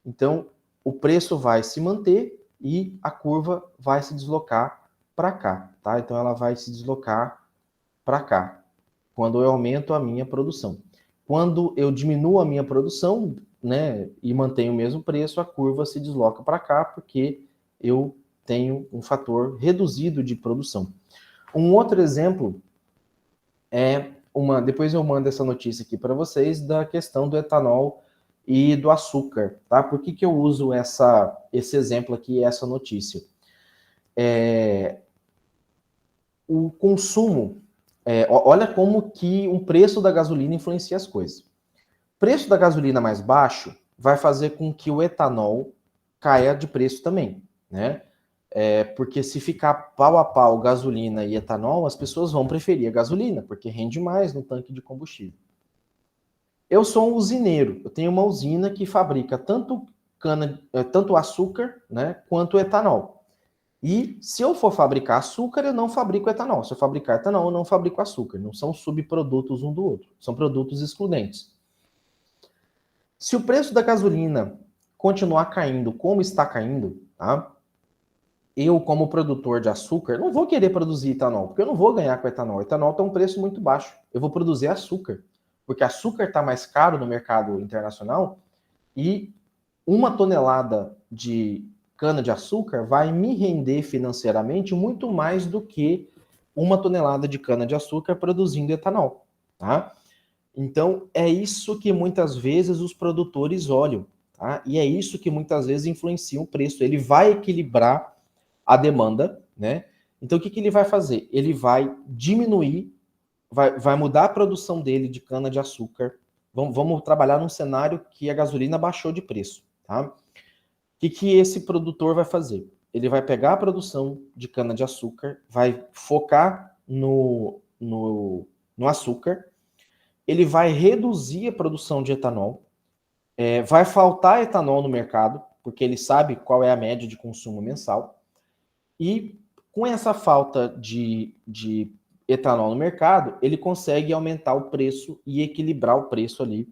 A: Então, o preço vai se manter e a curva vai se deslocar para cá, tá? Então, ela vai se deslocar para cá, quando eu aumento a minha produção. Quando eu diminuo a minha produção, né, e mantenho o mesmo preço, a curva se desloca para cá, porque eu tenho um fator reduzido de produção. Um outro exemplo depois eu mando essa notícia aqui para vocês da questão do etanol e do açúcar, tá? Por que eu uso esse exemplo aqui, essa notícia? O consumo, olha como que o preço da gasolina influencia as coisas. O preço da gasolina mais baixo vai fazer com que o etanol caia de preço também, né? Porque se ficar pau a pau gasolina e etanol, as pessoas vão preferir a gasolina, porque rende mais no tanque de combustível. Eu sou um usineiro, eu tenho uma usina que fabrica tanto açúcar, né, quanto etanol. E se eu for fabricar açúcar, eu não fabrico etanol. Se eu fabricar etanol, eu não fabrico açúcar. Não são subprodutos um do outro, são produtos excludentes. Se o preço da gasolina continuar caindo como está caindo, tá? Eu, como produtor de açúcar, não vou querer produzir etanol, porque eu não vou ganhar com etanol. O etanol está um preço muito baixo. Eu vou produzir açúcar, porque açúcar está mais caro no mercado internacional e uma tonelada de cana-de-açúcar vai me render financeiramente muito mais do que uma tonelada de cana-de-açúcar produzindo etanol, tá? Então, é isso que muitas vezes os produtores olham, tá? E é isso que muitas vezes influencia o preço. Ele vai equilibrar a demanda, né? Então, o que ele vai fazer? Ele vai diminuir, vai mudar a produção dele de cana-de-açúcar. Vamos trabalhar num cenário que a gasolina baixou de preço, tá? O que esse produtor vai fazer? Ele vai pegar a produção de cana-de-açúcar, vai focar no açúcar, ele vai reduzir a produção de etanol, vai faltar etanol no mercado, porque ele sabe qual é a média de consumo mensal, e com essa falta de etanol no mercado, ele consegue aumentar o preço e equilibrar o preço ali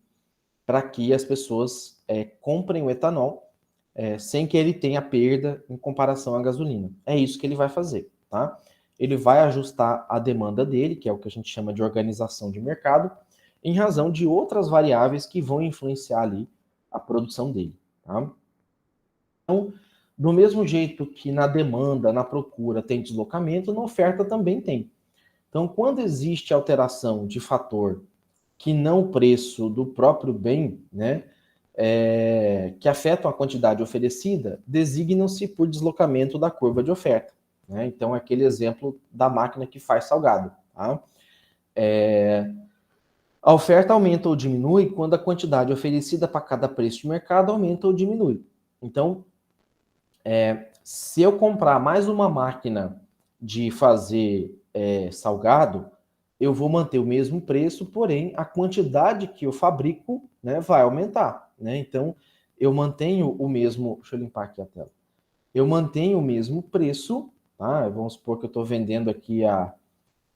A: para que as pessoas comprem o etanol sem que ele tenha perda em comparação à gasolina. É isso que ele vai fazer, tá? Ele vai ajustar a demanda dele, que é o que a gente chama de organização de mercado, em razão de outras variáveis que vão influenciar ali a produção dele, tá? Então, do mesmo jeito que na demanda, na procura tem deslocamento, na oferta também tem. Então, quando existe alteração de fator que não o preço do próprio bem, né, que afetam a quantidade oferecida, designam-se por deslocamento da curva de oferta. Né? Então, aquele exemplo da máquina que faz salgado. Tá? A oferta aumenta ou diminui quando a quantidade oferecida para cada preço de mercado aumenta ou diminui. Então, se eu comprar mais uma máquina de fazer salgado, eu vou manter o mesmo preço, porém a quantidade que eu fabrico, né, vai aumentar. Né? Então, eu mantenho o mesmo. Deixa eu limpar aqui a tela. Eu mantenho o mesmo preço. Tá? Vamos supor que eu estou vendendo aqui a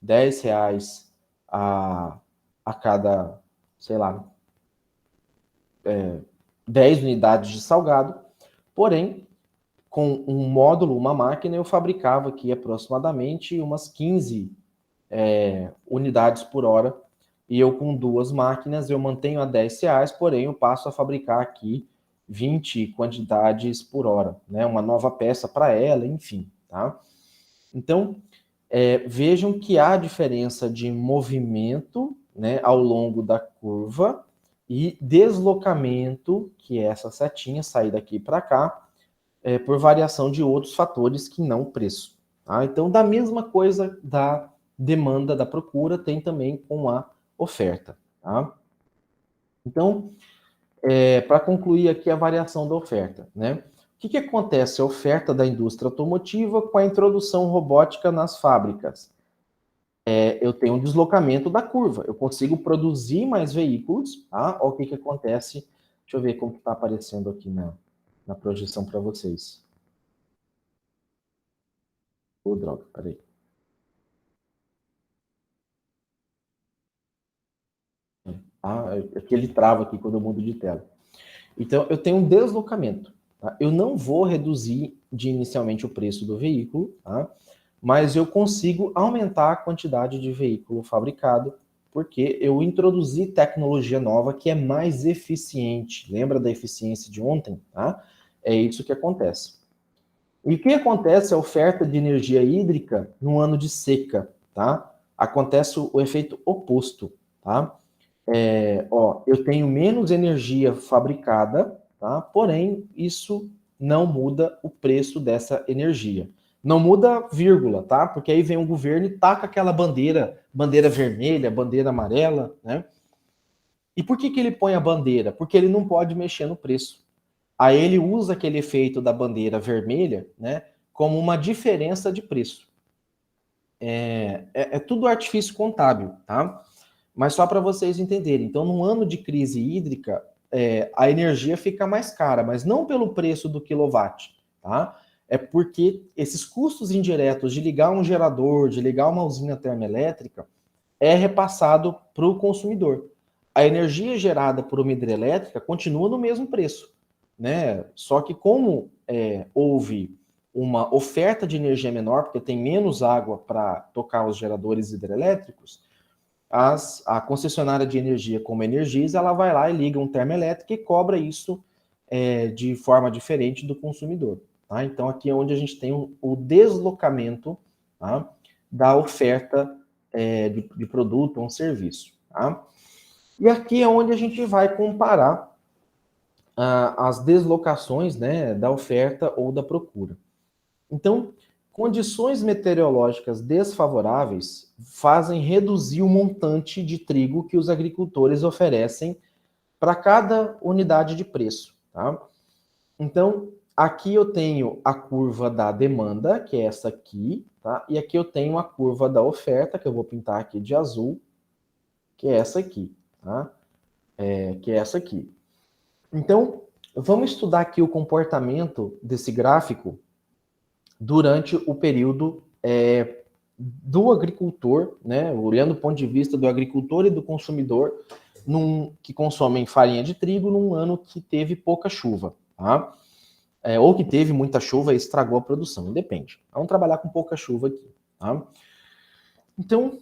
A: R$10 a cada, sei lá, 10 unidades de salgado. Porém, com um módulo, uma máquina, eu fabricava aqui aproximadamente umas 15 unidades por hora, e eu com 2 máquinas, eu mantenho a R$10, porém eu passo a fabricar aqui 20 quantidades por hora, né? Uma nova peça para ela, enfim, tá? Então, vejam que há diferença de movimento, né, ao longo da curva e deslocamento, que é essa setinha, sair daqui para cá, por variação de outros fatores que não o preço. Tá? Então, da mesma coisa da demanda, da procura, tem também com a oferta. Tá? Então, para concluir aqui a variação da oferta, né? O que acontece a oferta da indústria automotiva com a introdução robótica nas fábricas? Eu tenho um deslocamento da curva, eu consigo produzir mais veículos, tá? Olha o que acontece, deixa eu ver como está aparecendo aqui na projeção para vocês. Droga, peraí. Aqui ele trava aqui quando eu mudo de tela. Então, eu tenho um deslocamento. Tá? Eu não vou reduzir inicialmente o preço do veículo, tá? Mas eu consigo aumentar a quantidade de veículo fabricado, porque eu introduzi tecnologia nova que é mais eficiente. Lembra da eficiência de ontem? Tá? É isso que acontece. E o que acontece a oferta de energia hídrica no ano de seca? Tá? Acontece o efeito oposto. Tá? Eu tenho menos energia fabricada, tá? Porém, isso não muda o preço dessa energia. Não muda vírgula, tá? Porque aí vem o governo e taca aquela bandeira vermelha, bandeira amarela, né? E por que ele põe a bandeira? Porque ele não pode mexer no preço. Aí ele usa aquele efeito da bandeira vermelha, né? Como uma diferença de preço. É tudo artifício contábil, tá? Mas só para vocês entenderem. Então, num ano de crise hídrica, a energia fica mais cara, mas não pelo preço do quilowatt, tá? É porque esses custos indiretos de ligar um gerador, de ligar uma usina termoelétrica, é repassado para o consumidor. A energia gerada por uma hidrelétrica continua no mesmo preço, né? Só que como houve uma oferta de energia menor, porque tem menos água para tocar os geradores hidrelétricos, a concessionária de energia, como a Energisa, ela vai lá e liga um termoelétrico e cobra isso de forma diferente do consumidor. Tá? Então, aqui é onde a gente tem o deslocamento, tá, da oferta de produto ou um serviço. Tá? E aqui é onde a gente vai comparar as deslocações, né, da oferta ou da procura. Então, condições meteorológicas desfavoráveis fazem reduzir o montante de trigo que os agricultores oferecem para cada unidade de preço. Tá? Então, aqui eu tenho a curva da demanda, que é essa aqui, tá? E aqui eu tenho a curva da oferta, que eu vou pintar aqui de azul, que é essa aqui, tá? Que é essa aqui. Então, vamos estudar aqui o comportamento desse gráfico durante o período do agricultor, né, olhando do ponto de vista do agricultor e do consumidor, que consomem farinha de trigo num ano que teve pouca chuva, tá? Ou que teve muita chuva e estragou a produção, depende. Vamos trabalhar com pouca chuva aqui, tá? Então,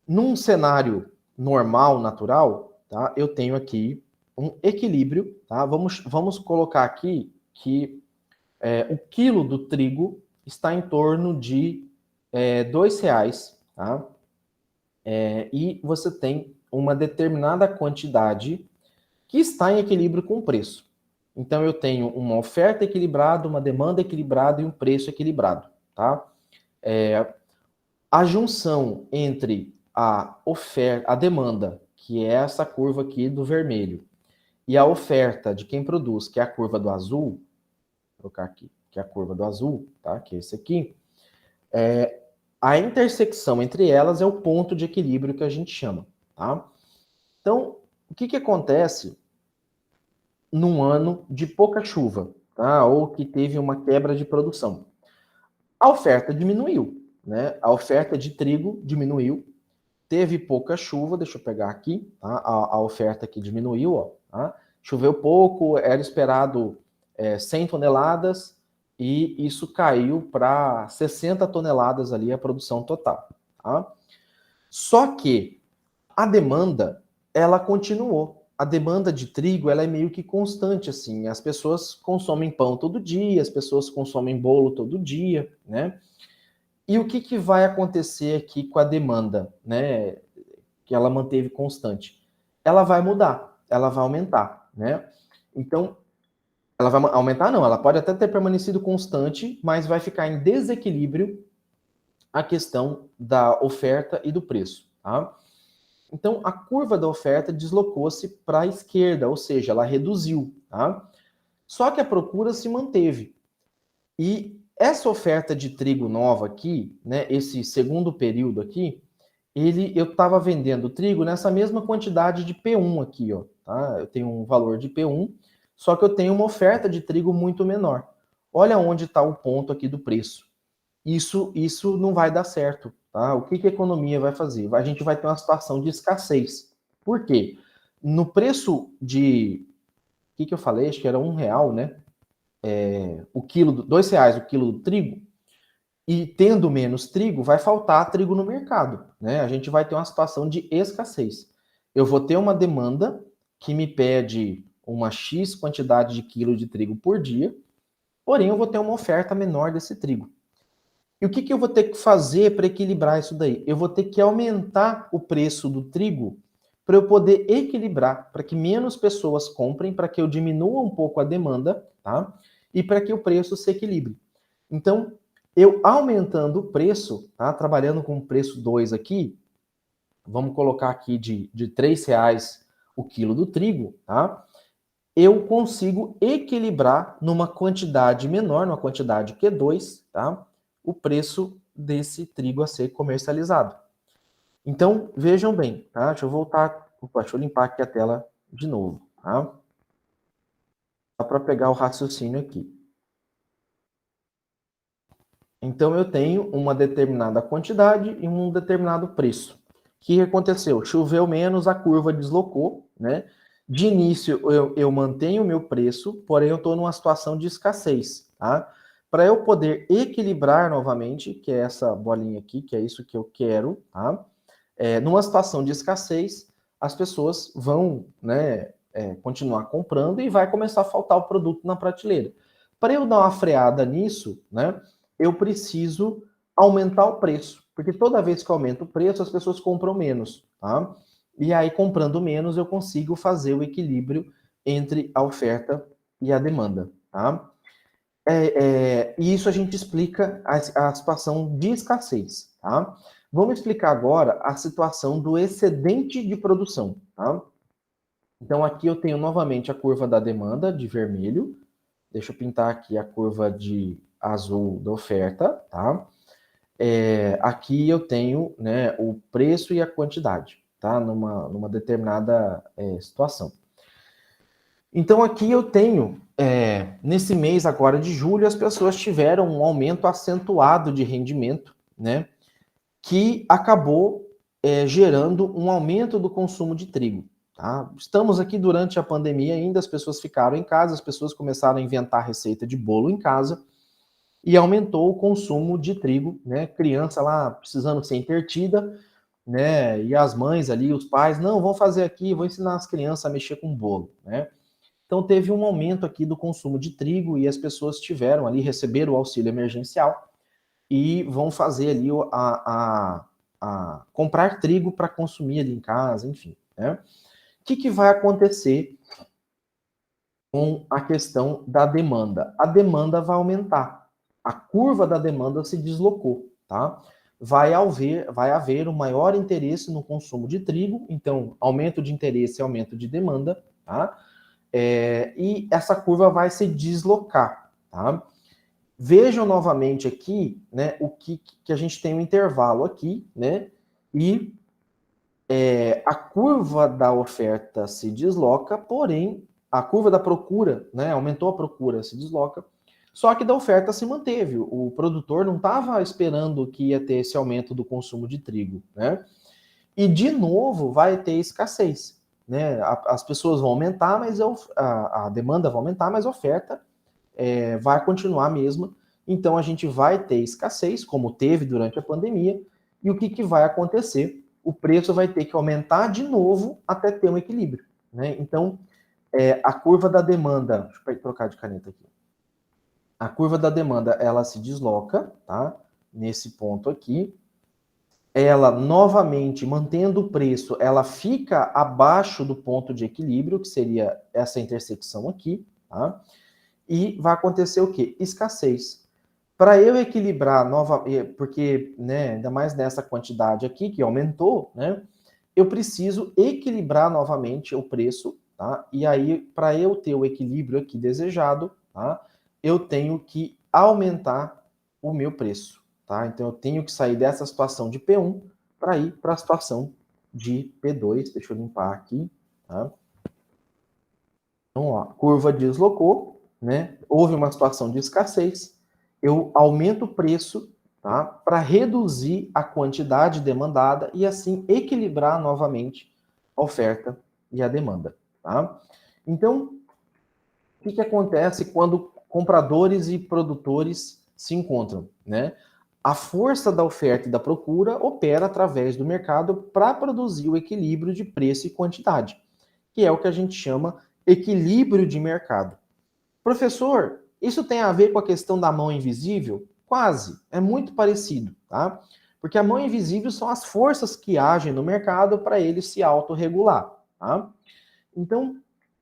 A: num cenário normal, natural, tá, eu tenho aqui um equilíbrio, tá? Vamos colocar aqui que o quilo do trigo está em torno de R$2, tá? E você tem uma determinada quantidade que está em equilíbrio com o preço. Então, eu tenho uma oferta equilibrada, uma demanda equilibrada e um preço equilibrado, tá? A junção entre a demanda, que é essa curva aqui do vermelho, e a oferta de quem produz, que é a curva do azul, vou colocar aqui, que é a curva do azul, tá? Que é esse aqui. A intersecção entre elas é o ponto de equilíbrio que a gente chama, tá? Então, o que acontece num ano de pouca chuva, tá? Ou que teve uma quebra de produção? A oferta diminuiu, né? A oferta de trigo diminuiu, teve pouca chuva, deixa eu pegar aqui, tá? A oferta aqui diminuiu, ó, tá? Choveu pouco, era esperado 100 toneladas, e isso caiu para 60 toneladas ali a produção total. Tá? Só que a demanda, ela continuou. A demanda de trigo, ela é meio que constante, assim. As pessoas consomem pão todo dia, as pessoas consomem bolo todo dia, né? E o que vai acontecer aqui com a demanda, né? Que ela manteve constante? Ela vai mudar, ela vai aumentar, né? Então, ela vai aumentar, não, ela pode até ter permanecido constante, mas vai ficar em desequilíbrio a questão da oferta e do preço, tá? Então, a curva da oferta deslocou-se para a esquerda, ou seja, ela reduziu, tá? Só que a procura se manteve. E essa oferta de trigo nova aqui, né, esse segundo período aqui, eu estava vendendo trigo nessa mesma quantidade de P1 aqui, ó, tá? Eu tenho um valor de P1, só que eu tenho uma oferta de trigo muito menor. Olha onde está o ponto aqui do preço. Isso não vai dar certo, tá? O que a economia vai fazer? A gente vai ter uma situação de escassez. Por quê? No preço de, o que eu falei? Acho que era R$ 1, né? O quilo, R$ 2 o quilo do trigo, e tendo menos trigo, vai faltar trigo no mercado, né? A gente vai ter uma situação de escassez. Eu vou ter uma demanda que me pede uma X quantidade de quilo de trigo por dia, porém eu vou ter uma oferta menor desse trigo. E o que eu vou ter que fazer para equilibrar isso daí? Eu vou ter que aumentar o preço do trigo para eu poder equilibrar, para que menos pessoas comprem, para que eu diminua um pouco a demanda, tá? E para que o preço se equilibre. Então, eu aumentando o preço, tá? Trabalhando com o preço 2 aqui, vamos colocar aqui de R$ 3 o quilo do trigo, tá? Eu consigo equilibrar numa quantidade menor, numa quantidade Q2, tá? O preço desse trigo a ser comercializado. Então, vejam bem, tá? Deixa eu voltar, deixa eu limpar aqui a tela de novo, tá? Só para pegar o raciocínio aqui. Então, eu tenho uma determinada quantidade e um determinado preço. O que aconteceu? Choveu menos, a curva deslocou, né? De início, eu mantenho o meu preço, porém eu estou numa situação de escassez, tá? Para eu poder equilibrar novamente, que é essa bolinha aqui, que é isso que eu quero, tá? Numa situação de escassez, as pessoas vão, né, continuar comprando e vai começar a faltar o produto na prateleira. Para eu dar uma freada nisso, né, eu preciso aumentar o preço, porque toda vez que eu aumento o preço, as pessoas compram menos, tá? E aí, comprando menos, eu consigo fazer o equilíbrio entre a oferta e a demanda, tá? E isso a gente explica a situação de escassez, tá? Vamos explicar agora a situação do excedente de produção, tá? Então, aqui eu tenho novamente a curva da demanda, de vermelho. Deixa eu pintar aqui a curva de azul da oferta, tá? Aqui eu tenho, né, o preço e a quantidade, tá? Numa determinada situação. Então, aqui eu tenho, nesse mês agora de julho, as pessoas tiveram um aumento acentuado de rendimento, né? Que acabou gerando um aumento do consumo de trigo. Tá? Estamos aqui durante a pandemia ainda, as pessoas ficaram em casa, as pessoas começaram a inventar receita de bolo em casa e aumentou o consumo de trigo, né? Criança lá precisando ser intertida, né? E as mães ali, os pais, não, vão fazer aqui, vou ensinar as crianças a mexer com bolo, né? Então teve um aumento aqui do consumo de trigo e as pessoas tiveram ali, receberam o auxílio emergencial e vão fazer ali a comprar trigo para consumir ali em casa, enfim. Né? O que vai acontecer com a questão da demanda? A demanda vai aumentar. A curva da demanda se deslocou, tá? Vai haver um maior interesse no consumo de trigo, então aumento de interesse e aumento de demanda, tá? E essa curva vai se deslocar, tá? Vejam novamente aqui, né, o que a gente tem um intervalo aqui, né, e a curva da oferta se desloca, porém, a curva da procura, né, aumentou a procura, se desloca, só que da oferta se manteve. O produtor não estava esperando que ia ter esse aumento do consumo de trigo, né, e de novo vai ter escassez, né, as pessoas vão aumentar, mas a demanda vai aumentar, mas a oferta vai continuar a mesma, então a gente vai ter escassez, como teve durante a pandemia, e o que vai acontecer? O preço vai ter que aumentar de novo até ter um equilíbrio, né? Então, a curva da demanda, deixa eu trocar de caneta aqui. A curva da demanda, ela se desloca, tá? Nesse ponto aqui. Ela, novamente, mantendo o preço, ela fica abaixo do ponto de equilíbrio, que seria essa intersecção aqui, tá? E vai acontecer o quê? Escassez. Para eu equilibrar porque, né, ainda mais nessa quantidade aqui, que aumentou, né? Eu preciso equilibrar novamente o preço, tá? E aí, para eu ter o equilíbrio aqui desejado, tá? Eu tenho que aumentar o meu preço, tá? Então, eu tenho que sair dessa situação de P1 para ir para a situação de P2. Deixa eu limpar aqui, tá? Então, ó, a curva deslocou, né? Houve uma situação de escassez, eu aumento o preço, tá? Para reduzir a quantidade demandada e assim equilibrar novamente a oferta e a demanda, tá? Então, o que acontece quando compradores e produtores se encontram, né? A força da oferta e da procura opera através do mercado para produzir o equilíbrio de preço e quantidade, que é o que a gente chama equilíbrio de mercado. Professor, isso tem a ver com a questão da mão invisível? Quase, é muito parecido, tá? Porque a mão invisível são as forças que agem no mercado para ele se autorregular, tá? Então,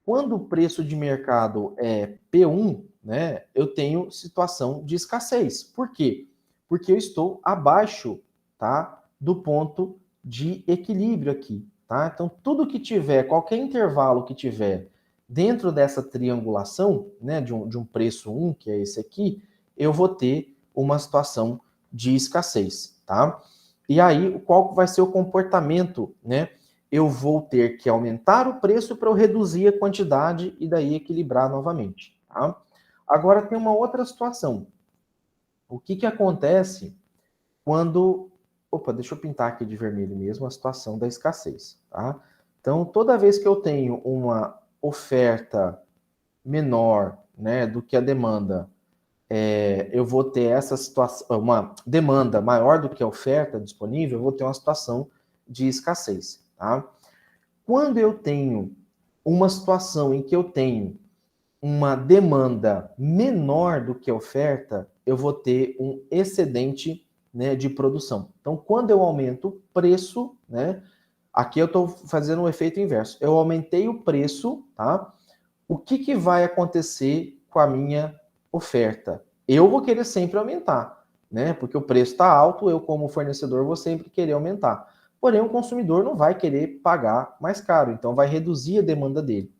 A: quando o preço de mercado é P1, né, eu tenho situação de escassez. Por quê? Porque eu estou abaixo, tá, do ponto de equilíbrio aqui, tá? Então, tudo que tiver, qualquer intervalo que tiver dentro dessa triangulação, né, de um preço 1, que é esse aqui, eu vou ter uma situação de escassez, tá? E aí, qual vai ser o comportamento, né? Eu vou ter que aumentar o preço para eu reduzir a quantidade e daí equilibrar novamente, tá? Agora tem uma outra situação. O que acontece quando... Opa, deixa eu pintar aqui de vermelho mesmo a situação da escassez, tá? Então, toda vez que eu tenho uma oferta menor, né, do que a demanda, eu vou ter essa situação, uma demanda maior do que a oferta disponível, eu vou ter uma situação de escassez, tá? Quando eu tenho uma situação em que eu tenho uma demanda menor do que a oferta, eu vou ter um excedente, né, de produção. Então, quando eu aumento o preço, né, aqui eu estou fazendo um efeito inverso. Eu aumentei o preço, tá? O que vai acontecer com a minha oferta? Eu vou querer sempre aumentar, né? Porque o preço está alto, eu como fornecedor vou sempre querer aumentar. Porém, o consumidor não vai querer pagar mais caro, então vai reduzir a demanda dele.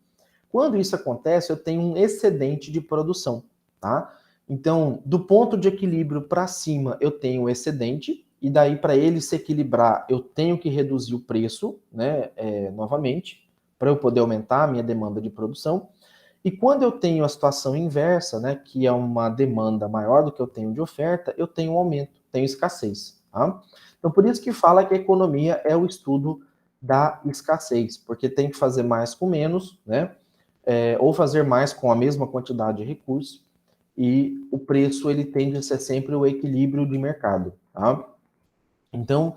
A: Quando isso acontece, eu tenho um excedente de produção, tá? Então, do ponto de equilíbrio para cima, eu tenho excedente, e daí para ele se equilibrar, eu tenho que reduzir o preço, né, novamente, para eu poder aumentar a minha demanda de produção. E quando eu tenho a situação inversa, né, que é uma demanda maior do que eu tenho de oferta, eu tenho um aumento, tenho escassez, tá? Então, por isso que fala que a economia é o estudo da escassez, porque tem que fazer mais com menos, né? Ou fazer mais com a mesma quantidade de recursos, e o preço ele tende a ser sempre o equilíbrio de mercado, tá? Então,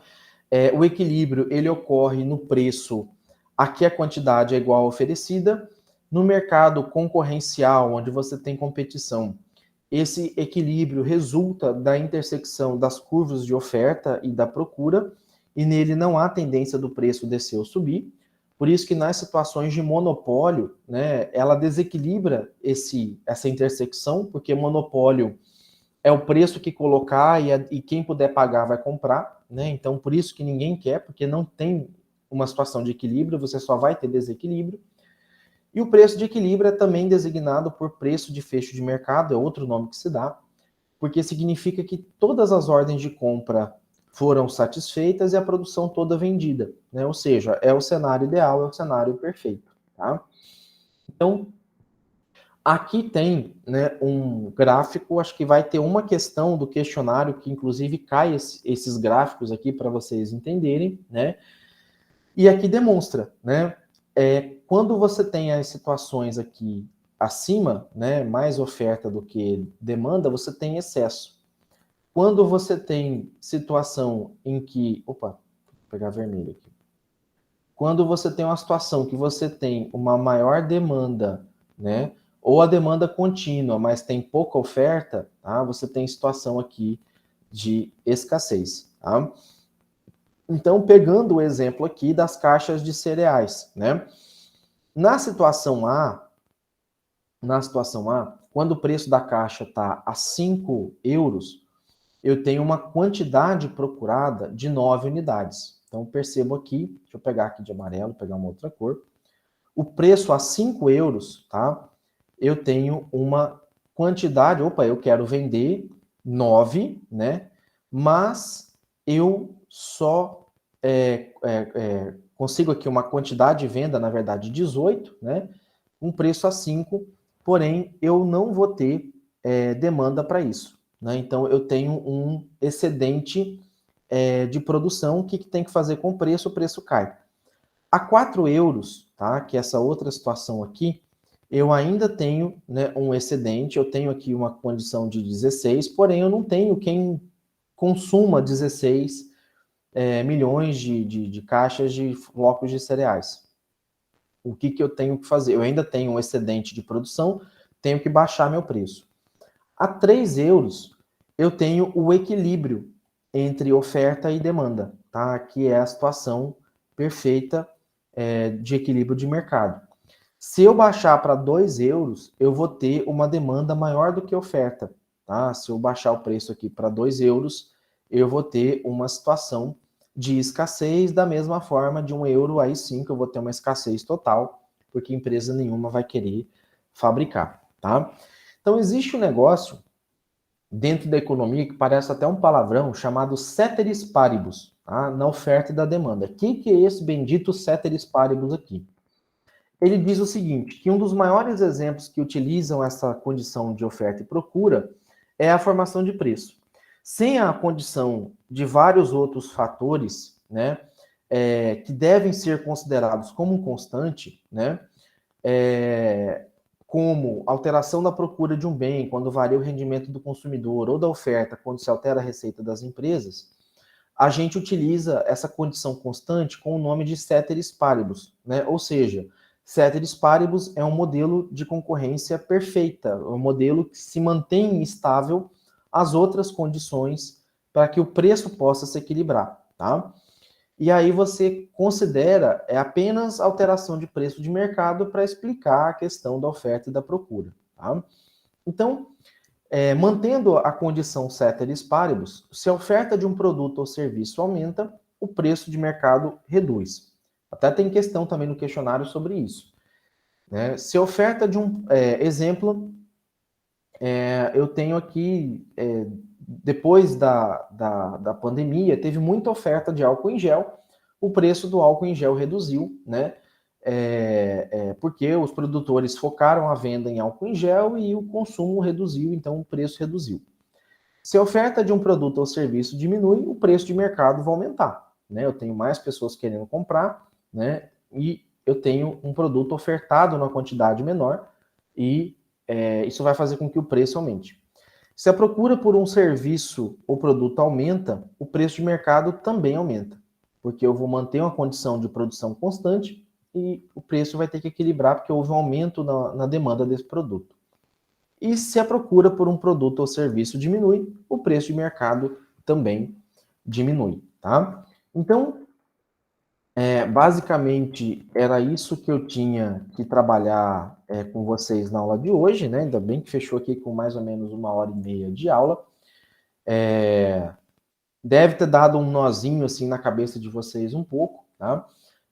A: o equilíbrio ele ocorre no preço a que a quantidade é igual à oferecida. No mercado concorrencial, onde você tem competição, esse equilíbrio resulta da intersecção das curvas de oferta e da procura, e nele não há tendência do preço descer ou subir. Por isso que nas situações de monopólio, né, ela desequilibra essa intersecção, porque monopólio é o preço que colocar e quem puder pagar vai comprar, né? Então, por isso que ninguém quer, porque não tem uma situação de equilíbrio, você só vai ter desequilíbrio. E o preço de equilíbrio é também designado por preço de fecho de mercado, é outro nome que se dá, porque significa que todas as ordens de compra foram satisfeitas e a produção toda vendida, né? Ou seja, é o cenário ideal, é o cenário perfeito, tá? Então, aqui tem, né, um gráfico, acho que vai ter uma questão do questionário que inclusive cai esses gráficos aqui para vocês entenderem, né? E aqui demonstra, né? Quando você tem as situações aqui, acima, né, mais oferta do que demanda, você tem excesso. Quando você tem situação em que... Opa, vou pegar vermelho aqui. Quando você tem uma situação que você tem uma maior demanda, né, ou a demanda contínua, mas tem pouca oferta, tá? Você tem situação aqui de escassez, tá? Então, pegando o exemplo aqui das caixas de cereais, né? Na situação A, quando o preço da caixa está a 5 euros, eu tenho uma quantidade procurada de 9 unidades. Então, percebo aqui, deixa eu pegar aqui de amarelo, pegar uma outra cor. O preço a 5 euros, tá? Eu tenho uma quantidade, eu quero vender 9, né? Mas eu só consigo aqui uma quantidade de venda, na verdade, 18, né? Um preço a 5, porém eu não vou ter demanda para isso, né? Então eu tenho um excedente de produção, o que tem que fazer com o preço cai. A 4 euros, tá? Que é essa outra situação aqui, eu ainda tenho, né, um excedente, eu tenho aqui uma condição de 16, porém eu não tenho quem consuma 16 milhões de caixas de flocos de cereais. O que eu tenho que fazer? Eu ainda tenho um excedente de produção, tenho que baixar meu preço. A 3 euros, eu tenho o equilíbrio entre oferta e demanda, tá? Que é a situação perfeita de equilíbrio de mercado. Se eu baixar para 2 euros, eu vou ter uma demanda maior do que oferta, tá? Se eu baixar o preço aqui para 2 euros, eu vou ter uma situação de escassez, da mesma forma de 1 euro, aí sim que eu vou ter uma escassez total, porque empresa nenhuma vai querer fabricar, tá? Então existe um negócio dentro da economia que parece até um palavrão, chamado ceteris paribus, tá? Na oferta e da demanda. O que é esse bendito ceteris paribus aqui? Ele diz o seguinte, que um dos maiores exemplos que utilizam essa condição de oferta e procura é a formação de preço. Sem a condição de vários outros fatores, né, que devem ser considerados como um constante, né, como alteração da procura de um bem, quando varia o rendimento do consumidor, ou da oferta, quando se altera a receita das empresas, a gente utiliza essa condição constante com o nome de ceteris paribus, né? Ou seja, ceteris paribus é um modelo de concorrência perfeita, um modelo que se mantém estável às outras condições para que o preço possa se equilibrar, tá? E aí você considera apenas alteração de preço de mercado para explicar a questão da oferta e da procura, tá? Então, mantendo a condição ceteris paribus, se a oferta de um produto ou serviço aumenta, o preço de mercado reduz. Até tem questão também no questionário sobre isso, né? Se a oferta de um exemplo, eu tenho aqui, depois da pandemia, teve muita oferta de álcool em gel, o preço do álcool em gel reduziu, né? Porque os produtores focaram a venda em álcool em gel e o consumo reduziu, então o preço reduziu. Se a oferta de um produto ou serviço diminui, o preço de mercado vai aumentar, né? Eu tenho mais pessoas querendo comprar, né? E eu tenho um produto ofertado numa quantidade menor e isso vai fazer com que o preço aumente. Se a procura por um serviço ou produto aumenta, o preço de mercado também aumenta, porque eu vou manter uma condição de produção constante e o preço vai ter que equilibrar porque houve um aumento na demanda desse produto. E se a procura por um produto ou serviço diminui, o preço de mercado também diminui, tá? Então, basicamente, era isso que eu tinha que trabalhar com vocês na aula de hoje, né? Ainda bem que fechou aqui com mais ou menos 1h30 de aula. Deve ter dado um nozinho assim na cabeça de vocês um pouco, tá?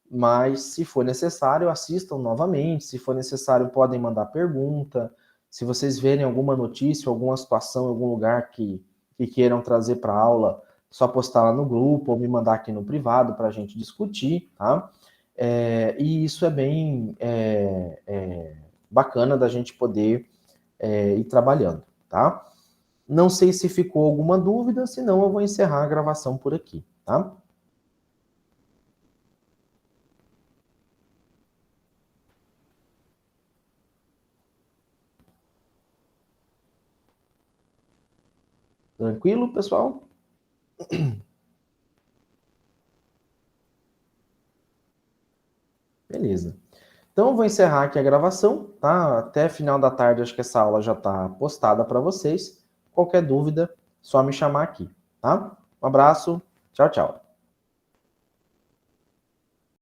A: Mas se for necessário, assistam novamente. Se for necessário, podem mandar pergunta. Se vocês verem alguma notícia, alguma situação, algum lugar que queiram trazer para a aula, só postar lá no grupo ou me mandar aqui no privado para a gente discutir, tá? E isso é bem bacana da gente poder ir trabalhando, tá? Não sei se ficou alguma dúvida, senão eu vou encerrar a gravação por aqui, tá? Tranquilo, pessoal? Beleza. Então, eu vou encerrar aqui a gravação, tá? Até final da tarde, acho que essa aula já está postada para vocês. Qualquer dúvida, só me chamar aqui, tá? Um abraço, tchau, tchau.